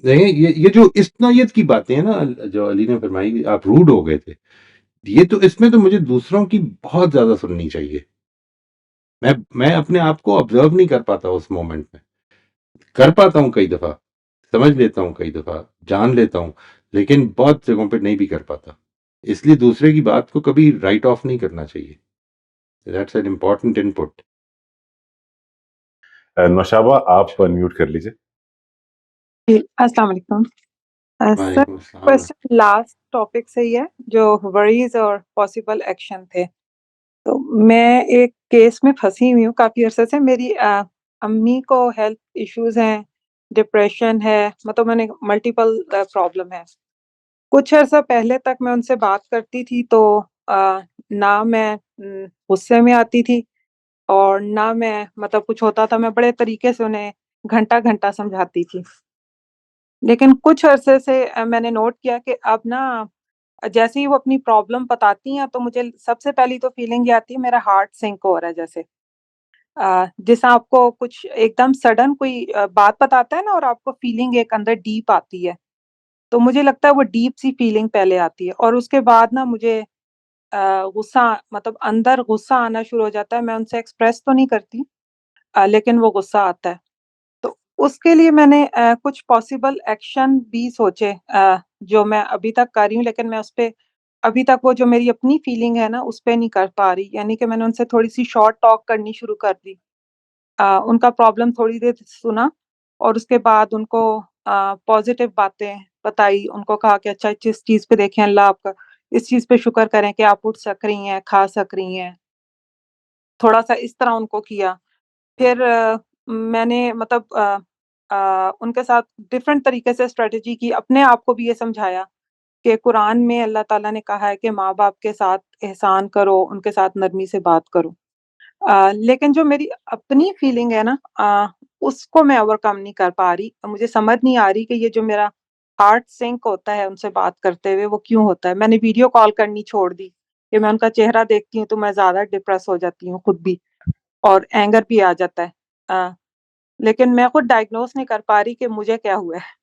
देखिए, ये जो इस नौयत की बातें हैं ना, जो अली ने फरमाई आप रूड हो गए थे, ये तो इसमें तो मुझे दूसरों की बहुत ज्यादा सुननी चाहिए। मैं अपने आप को ऑब्जर्व नहीं कर पाता उस मोमेंट में। कर पाता हूँ कई दफा, समझ लेता हूँ कई दफा, जान लेता हूँ, लेकिन बहुत जगहों पे नहीं भी कर पाता। इसलिए दूसरे की बात को कभी राइट ऑफ नहीं करना चाहिए। That's an important input. Naushaba, आप म्यूट कर लीजिए। जी, अस्सलाम वालेकुम। सर, वालेकुम अस्सलाम। क्वेश्चन लास्ट टॉपिक से ही है, जो वरीज और पॉसिबल एक्शन थे। तो मैं एक केस में फंसी हुई हूँ काफी अरसे से। मेरी अम्मी को हेल्थ इश्यूज हैं, डिप्रेशन है, मतलब मैंने मल्टीपल प्रॉब्लम है। कुछ अर्सा पहले तक मैं उनसे बात करती थी तो ना मैं गुस्से में आती थी और ना मैं, मतलब कुछ होता था मैं बड़े तरीके से उन्हें घंटा-घंटा समझाती थी। लेकिन कुछ अरसे से मैंने नोट किया कि अब ना जैसे ही वो अपनी प्रॉब्लम बताती हैं तो मुझे सबसे पहली तो फीलिंग ये आती है, मेरा हार्ट सिंक हो रहा है जैसे। जैसे आपको कुछ एकदम सडन कोई बात बताता है ना और आपको फीलिंग एक अंदर डीप आती है, तो मुझे लगता है वो डीप सी फीलिंग पहले आती है और उसके बाद ना मुझे गुस्सा, मतलब अंदर गुस्सा आना शुरू हो जाता है। मैं उनसे एक्सप्रेस तो नहीं करती, लेकिन वो गुस्सा आता है। तो उसके लिए मैंने कुछ पॉसिबल एक्शन भी सोचे, जो मैं अभी तक कर रही हूँ, लेकिन मैं उसपे अभी तक वो जो मेरी अपनी फीलिंग है ना, उसपे नहीं कर पा रही। यानी कि मैंने उनसे थोड़ी-सी शॉर्ट टॉक करनी शुरू कर दी। उनका प्रॉब्लम थोड़ी देर सुना और उसके बाद उनको पॉज़िटिव बातें बताई। उनको कहा कि अच्छा जिस चीज़ पे देखें अल्लाह आपका, इस चीज़ पे शुक्र करें कि आप उठ सक रही हैं, खा सक रही हैं। थोड़ा-सा इस तरह उनको किया। फिर मैंने मतलब उनके साथ डिफरेंट तरीके से स्ट्रैटेजी की, अपने आप को भी ये समझाया कि कुरान में अल्लाह ताला ने कहा है कि माँ-बाप के साथ एहसान करो, उनके साथ नरमी से बात करो। लेकिन जो मेरी अपनी फीलिंग है ना, उसको मैं ओवरकम नहीं कर पा रही। मुझे समझ नहीं आ रही कि ये जो मेरा हार्ट सिंक होता है उनसे बात करते हुए, वो क्यों होता है? मैंने वीडियो कॉल करनी छोड़ दी, कि मैं उनका चेहरा देखती हूँ तो मैं ज़्यादा डिप्रेस हो जाती हूँ खुद भी और एंगर भी आ जाता है। लेकिन मैं खुद डायग्नोज़ नहीं कर पा रही कि मुझे क्या हुआ है।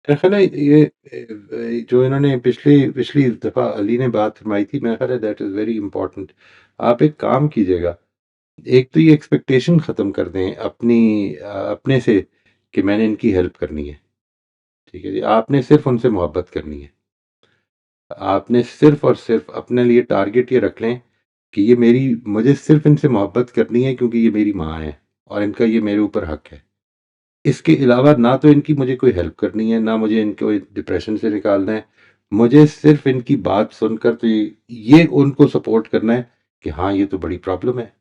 मेरा ख़्याल है ये जो इन्होंने पिछली पिछली दफ़ा अली ने बात फरमाई थी, मेरा ख़्याल है दैट इज़ वेरी इम्पोर्टेंट। आप एक काम कीजिएगा, एक तो ये एक्सपेक्टेशन ख़त्म कर दें अपने से कि मैंने इनकी हेल्प करनी है, ठीक है जी? आपने सिर्फ़ उनसे मोहब्बत करनी है। आपने सिर्फ़ और सिर्फ़ अपने लिए टारगेट ये रख लें कि मुझे सिर्फ़ इनसे मोहब्बत करनी है क्योंकि ये मेरी माँ हैं और इनका ये मेरे ऊपर हक़ है। इसके अलावा ना तो इनकी मुझे कोई हेल्प करनी है, ना मुझे इनको डिप्रेशन से निकालना है। मुझे सिर्फ़ इनकी बात सुनकर तो ये उनको सपोर्ट करना है कि हाँ, ये तो बड़ी प्रॉब्लम है।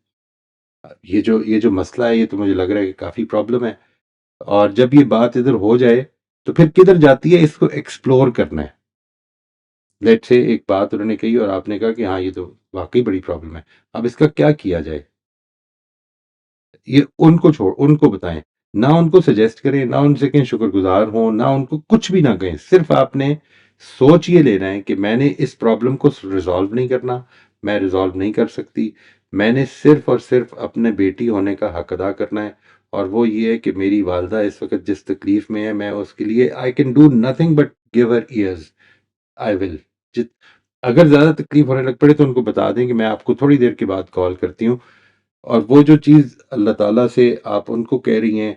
ये जो मसला है, ये तो मुझे लग रहा है कि काफ़ी प्रॉब्लम है। और जब ये बात इधर हो जाए, तो फिर किधर जाती है, इसको एक्सप्लोर करना है। लेट्स से एक बात उन्होंने कही और आपने कहा कि हाँ, ये तो वाक़ई बड़ी प्रॉब्लम है। अब इसका क्या किया जाए? ये उनको बताएँ। ना उनको सजेस्ट करें, ना उनसे कहें शुक्रगुज़ार हों, ना उनको कुछ भी ना कहें। सिर्फ़ आपने सोच ये लेना है कि मैंने इस प्रॉब्लम को रिज़ॉल्व नहीं करना, मैं रिज़ॉल्व नहीं कर सकती। मैंने सिर्फ़ और सिर्फ़ अपने बेटी होने का हक़ अदा करना है और वो ये है कि मेरी वालिदा इस वक़्त जिस तकलीफ़ में है, मैं उसके लिए I can do nothing but give her years. I will. जित अगर ज़्यादा तकलीफ़ होने लग पड़े तो उनको बता दें कि मैं आपको थोड़ी देर के बाद कॉल करती हूँ। और वो जो चीज़ अल्लाह ताला से आप उनको कह रही हैं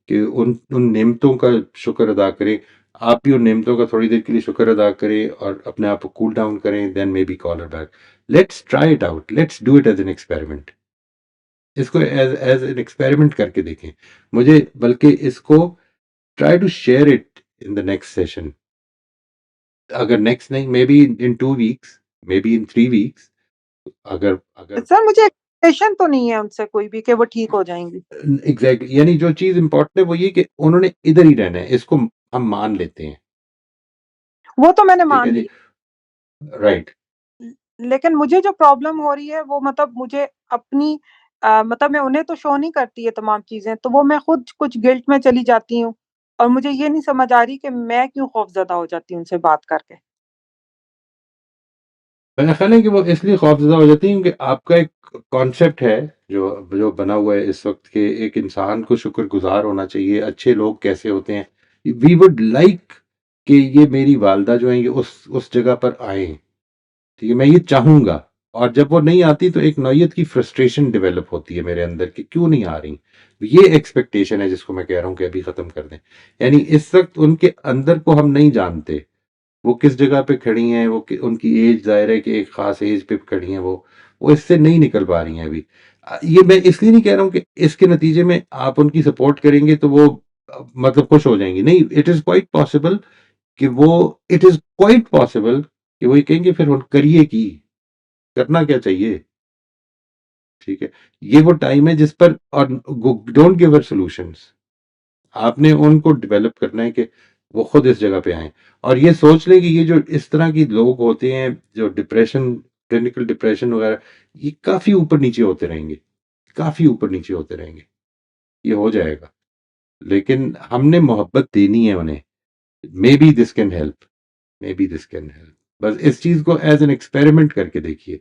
कि उन उन नेमतों का शुक्र अदा करें, आप भी उन नेमतों का थोड़ी देर के लिए शुक्र अदा करें और अपने आप को कूल डाउन करें, then maybe call her back. Let's try it out, let's do it as an experiment. इसको एज़ एन एक्सपेरिमेंट करके देखें। मुझे बल्कि इसको try to share it in the next session. अगर नेक्स्ट नहीं, maybe in 2 weeks, maybe in 3 weeks, अगर अगर सर मुझे एक्सपेक्टेशन तो नहीं है उनसे कोई भी कि वो ठीक हो जाएँगी। एग्जैक्टली, यानी जो चीज इंपॉर्टेंट है वो ये कि उन्होंने इधर ही रहना है, इसको हम मान लेते हैं। वो तो मैंने ठीक है मान जी, ली। राइट। लेकिन मुझे जो प्रॉब्लम हो रही है वो, मतलब मुझे अपनी मतलब मैं उन्हें तो शो नहीं करती ये तमाम चीज़ें, तो वो मैं खुद कुछ गिल्ट में चली जाती हूँ और मुझे ये नहीं समझ आ रही कि मैं क्यों खौफ़ज़दा हो जाती हूँ उनसे बात करके। मेरा ख्याल है कि वो इसलिए खौफजदा हो जाती है क्योंकि आपका एक कॉन्सेप्ट है जो जो बना हुआ है इस वक्त के, एक इंसान को शुक्रगुजार होना चाहिए, अच्छे लोग कैसे होते हैं। वी वुड लाइक कि ये मेरी वालदा जो है ये उस जगह पर आए। ठीक है, मैं ये चाहूंगा। और जब वो नहीं आती तो एक नौयत की फ्रस्ट्रेशन डेवलप होती है मेरे अंदर कि क्यों नहीं आ रही। ये एक्सपेक्टेशन है जिसको मैं कह रहा हूँ कि अभी खत्म कर दें। यानी इस वक्त उनके अंदर को हम नहीं जानते, वो किस जगह पे खड़ी हैं, उनकी एज जाहिर है कि एक खास एज पे खड़ी हैं, वो इससे नहीं निकल पा रही हैं अभी। ये मैं इसलिए नहीं कह रहा हूँ कि इसके नतीजे में आप उनकी सपोर्ट करेंगे तो वो मतलब खुश हो जाएंगी, नहीं। इट इज क्वाइट पॉसिबल कि इट इज क्वाइट पॉसिबल कि वो ये कहेंगे फिर करिए की, करना क्या चाहिए, ठीक है। ये वो टाइम है जिस पर, और डोंट गिव हर सॉल्यूशंस, आपने उनको डेवलप करना है कि वो खुद इस जगह पे आए और ये सोच लें कि ये जो इस तरह की लोग होते हैं जो डिप्रेशन, क्लिनिकल डिप्रेशन वगैरह, ये काफी ऊपर नीचे होते रहेंगे, काफी ऊपर नीचे होते रहेंगे, ये हो जाएगा। लेकिन हमने मोहब्बत देनी है उन्हें। May be this can help, may be this can help. बस इस चीज को एज एन एक्सपेरिमेंट करके देखिए,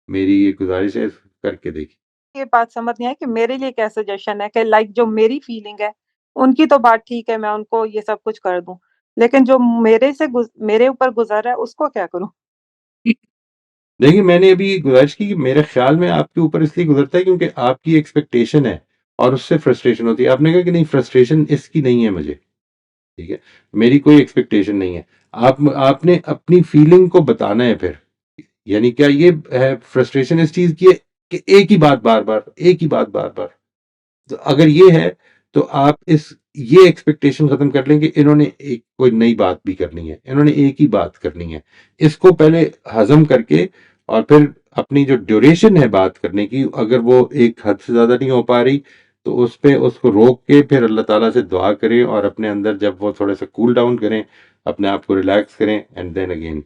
मेरी ये गुजारिश है, करके देखिए। ये बात समझ नहीं आई कि मेरे लिए क्या सजेशन है कि लाइक जो मेरी फीलिंग है, उनकी तो बात ठीक है, मैं उनको ये सब कुछ कर दूँ। लेकिन जो मेरे ऊपर गुज़र रहा है, उसको क्या करूँ? देखिए, मैंने अभी गुज़ारिश की कि मेरे ख़्याल में आपके ऊपर इसलिए गुज़रता है क्योंकि आपकी एक्सपेक्टेशन है और उससे फ्रस्ट्रेशन होती है। आपने कहा कि नहीं, फ्रस्ट्रेशन इसकी नहीं है मुझे, ठीक है? मेरी कोई एक्सपेक्टेशन नहीं है। आपने अपनी फीलिंग को बताना है फिर। यानी क्या ये है फ्रस्ट्रेशन इस चीज़ की है कि एक ही बात बार-बार, एक ही बात बार-बार। तो अगर ये है तो आप ये एक्सपेक्टेशन खत्म कर लें कि इन्होंने एक कोई नई बात भी करनी है, इन्होंने एक ही बात करनी है। इसको पहले हजम करके और फिर अपनी जो ड्यूरेशन है बात करने की, अगर वो एक हद से ज्यादा नहीं हो पा रही तो उस पे उसको रोक के फिर अल्लाह ताला से दुआ करें और अपने अंदर जब वो थोड़े से कूल डाउन करें, अपने आप को रिलैक्स करें, and then again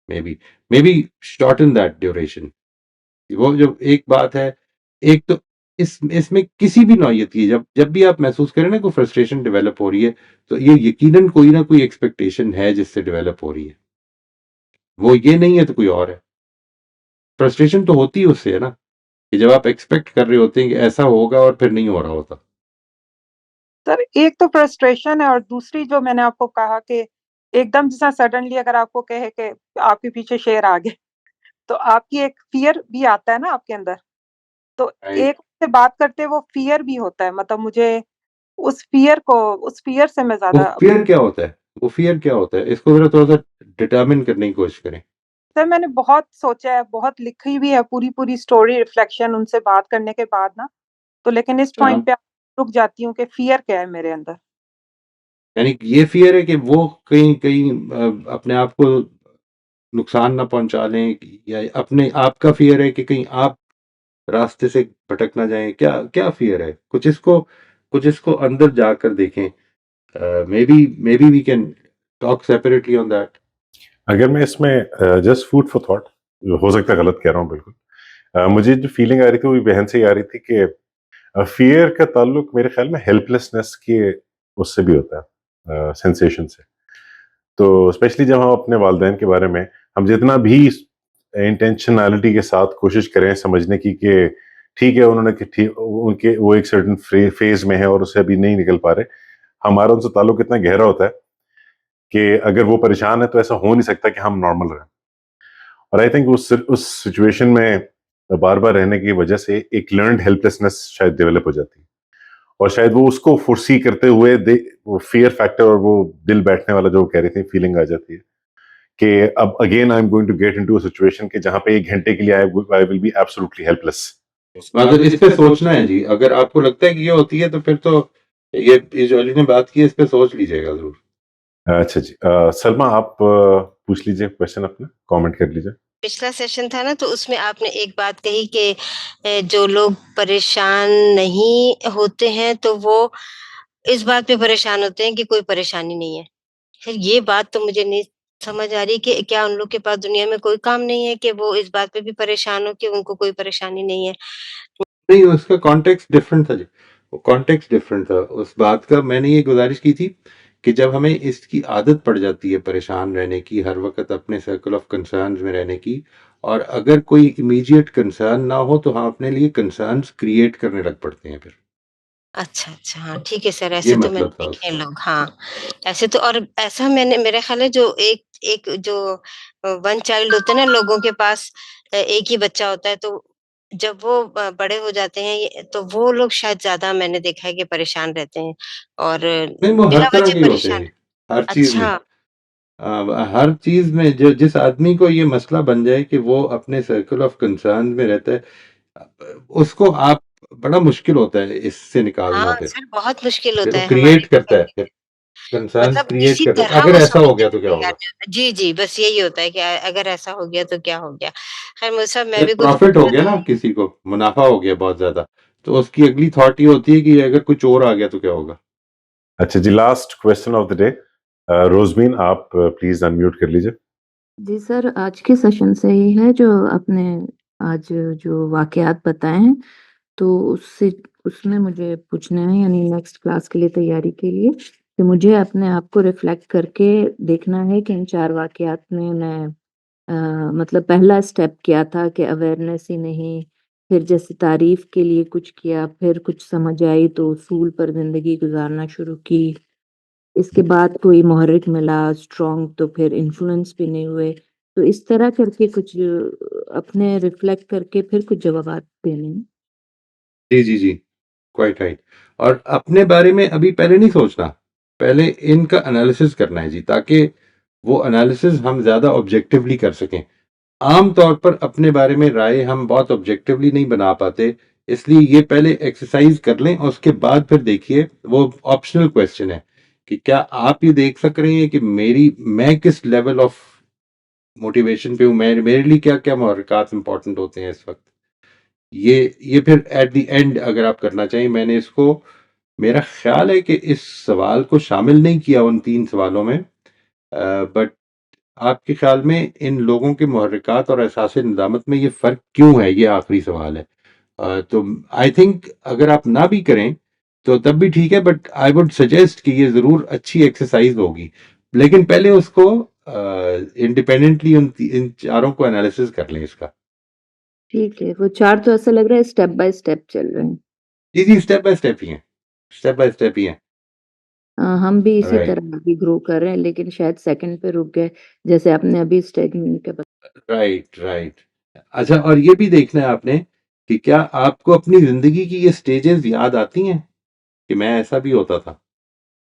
maybe shorten that duration. वो जो एक बात है, एक तो इसमें किसी भी नौइयत की जब जब भी आप महसूस करें ना कोई फ्रस्ट्रेशन डेवलप हो रही है, तो ये यकीनन कोई ना कोई एक्सपेक्टेशन है जिससे डेवलप हो रही है। वो ये नहीं है तो कोई और है। फ्रस्ट्रेशन तो होती है उससे, है ना, कि जब आप एक्सपेक्ट कर रहे होते हैं कि ऐसा होगा और फिर नहीं हो रहा होता। सर, एक तो फ्रस्ट्रेशन है और दूसरी जो मैंने आपको कहा कि एकदम जैसा सडनली अगर आपको कहे कि आपके पीछे शेर आ गए, तो आपकी एक फ़ियर भी आता है ना आपके अंदर। तो राइट। एक से बात करते वो फ़ियर भी होता है, मतलब मुझे उस फ़ियर से मैं वो ज़्यादा फियर क्या होता है? वो फियर क्या होता है? इसको जरा थोड़ा सा डिटर्मिन करने की कोशिश करें। सर, मैंने बहुत सोचा है, बहुत लिखी भी है पूरी-पूरी स्टोरी रिफ्लेक्शन उनसे बात करने के बाद ना, तो लेकिन इस हाँ, पॉइंट पे रुक जाती हूँ कि फ़ियर क्या है मेरे अंदर। यानी ये फियर है कि वो कहीं कहीं अपने आप को नुकसान ना पहुंचा लें, या अपने आप का फियर है कि कहीं आप रास्ते से भटक ना जाएं, क्या क्या फियर है? कुछ इसको अंदर जाकर देखें। Maybe we can talk separately on that. अगर मैं इसमें जस्ट फूड फॉर थॉट, हो सकता है गलत कह रहा हूँ बिल्कुल, मुझे जो फीलिंग आ रही थी वो बहन से ही आ रही थी कि फियर का ताल्लुक मेरे ख्याल में हेल्पलेसनेस के उससे भी होता है, सेंसेशन से। तो स्पेशली जब हम अपने वालदेन के बारे में हम जितना भी इंटेंशनैलिटी के साथ कोशिश करें समझने की कि ठीक है उन्होंने कि ठीक उनके वो एक सर्टन फेज में है और उससे अभी नहीं निकल पा रहे, हमारा उनसे ताल्लुक इतना गहरा होता है कि अगर वो परेशान है तो ऐसा हो नहीं सकता कि हम नॉर्मल रहें। और आई थिंक उस सिचुएशन में बार बार रहने की वजह से एक लर्नड हेल्पलेसनेस शायद डेवलप हो जाती है और शायद वो उसको फोर्सी करते हुए वो फियर फैक्टर और वो दिल बैठने वाला जो कह रही थी फीलिंग आ जाती है कि अब again I am going to get into a situation कि जहां पे 1 घंटे के लिए I will be absolutely helpless. मतलब इस पे सोचना है जी, अगर आपको लगता है कि ये होती है तो फिर तो ये जो अली ने बात की है इस पे सोच लीजिएगा जरूर। अच्छा जी, सलमा आप पूछ लीजिए क्वेश्चन अपना, कमेंट कर लीजिए। पिछला सेशन था ना, तो उसमें आपने एक बात कही कि जो लोग परेशान नहीं होते हैं तो वो इस बात पे परेशान होते हैं कि कोई परेशानी नहीं है। फिर ये बात तो मुझे नहीं समझ आ रही कि क्या उन लोग के पास दुनिया में कोई काम नहीं है कि वो इस बात पे भी परेशान हो कि उनको कोई परेशानी नहीं है? नहीं, उसका कॉन्टेक्स्ट डिफरेंट था जी, वो कॉन्टेक्स्ट डिफरेंट था उस बात का। मैंने ये गुजारिश की थी कि जब हमें इसकी आदत पड़ जाती है परेशान रहने की, हर वक्त अपने सर्कल ऑफ कंसर्न्स में रहने की, और अगर कोई इमीडिएट कंसर्न ना हो तो हम अपने लिए कंसर्न्स क्रिएट करने लग पड़ते हैं फिर। अच्छा, अच्छा, हाँ, ठीक है सर, ये ऐसे तो मैंने मतलब था देखे हैं उसका। लोग, हाँ। ऐसे तो, और ऐसा मैंने, मेरा ख़्याल है जो एक एक जो वन चाइल्ड होता है ना लोगों के पास, एक ही बच्चा होता है, तो जब वो बड़े हो जाते हैं तो वो लोग शायद ज़्यादा मैंने देखा है कि परेशान रहते हैं और नहीं, वो हर बिला तरह वजह के ही होते परेशान। हैं, हर चीज़ में। अच्छा, हर चीज़ में जिस आदमी को ये मसला बन जाए कि वो अपने सर्कल ऑफ कंसर्न में रहता है, उसको आप बड़ा मुश्किल होता है इससे निकालना हाँ, सर बहुत मुश्किल फिर होता वो है हमारे क्रिएट लिए करता है, भी। फिर कंसर्न्स मतलब क्रिएट किसी करता है। तरह अगर वो ऐसा हो समझ गया तो क्या नहीं होगा? आता। जी, जी, बस यही होता है कि अगर ऐसा हो गया तो क्या हो गया? खैर मुझे साहब मैं जब भी कुछ प्रॉफिट हो गया ना किसी को, मुनाफा हो गया बहुत ज़्यादा, तो उसकी अगली थॉट ये होती है कि अगर कुछ और आ गया तो क्या होगा? अच्छा जी, last question of the day, Rozmeen आप प्लीज अनम्यूट कर लीजिए। जी सर, आज के सेशन से ही है जो आपने आज जो वाक़यात बताए हैं, तो उसमें मुझे पूछना है यानी नेक्स्ट क्लास के लिए तैयारी के लिए, कि मुझे अपने आप को रिफ्लेक्ट करके देखना है कि इन 4 वाक़यात में मैं मतलब पहला स्टेप क्या था कि अवेयरनेस ही नहीं, फिर जैसे तारीफ़ के लिए कुछ किया, फिर कुछ समझ आई तो उसूल पर ज़िंदगी गुज़ारना शुरू की। इसके बाद कोई मुहर्रिक मिला स्ट्रॉन्ग तो फिर इन्फ्लुएंस भी नहीं हुए। तो इस तरह करके कुछ अपने रिफ्लेक्ट करके फिर कुछ जवाबात देने हैं। जी, जी, जी। Quite right. और अपने बारे में अभी पहले नहीं सोचना, पहले इनका एनालिसिस करना है जी, ताकि वो एनालिसिस हम ज़्यादा ऑब्जेक्टिवली कर सकें। आम तौर पर अपने बारे में राय हम बहुत ऑब्जेक्टिवली नहीं बना पाते, इसलिए ये पहले एक्सरसाइज कर लें और उसके बाद फिर देखिए, वो ऑप्शनल क्वेश्चन है कि क्या आप ये देख सक रहे हैं कि मैं किस लेवल ऑफ मोटिवेशन पे हूँ, मेरे लिए क्या-क्या मुहर्रिकात इम्पोर्टेंट होते हैं इस वक़्त। ये फिर एट द एंड अगर आप करना चाहिए, मैंने इसको मेरा ख़्याल है कि इस सवाल को शामिल नहीं किया उन 3 सवालों में, बट आपके ख़्याल में इन लोगों के मुहर्रिकात और एहसास-ए नदामत में ये फ़र्क क्यों है? ये आखिरी सवाल है। तो आई थिंक अगर आप ना भी करें, तो तब भी ठीक है, बट आई वुड सजेस्ट कि ये ज़रूर अच्छी एक्सरसाइज़ होगी। लेकिन पहले उसको इंडिपेंडेंटली इन चारों को एनालिसिस कर लें इसका। ठीक है, वो 4 तो ऐसा लग रहा है स्टेप बाय स्टेप चल रहे हैं। जी, जी, स्टेप बाय स्टेप ही हैं। स्टेप बाय स्टेप ही हैं। हम भी इसी राइट, तरह अभी ग्रो कर रहे हैं लेकिन शायद सेकंड पे रुक गए, जैसे आपने अभी स्टेगमेंट के राइट, राइट। अच्छा, और ये भी देखना है आपने कि क्या आपको अपनी ज़िंदगी की ये स्टेजेज़ याद आती हैं? कि मैं ऐसा भी होता था,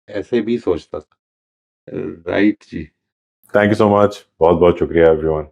ऐसे भी सोचता था। राइट जी। थैंक यू सो मच, बहुत बहुत शुक्रिया एवरीवन।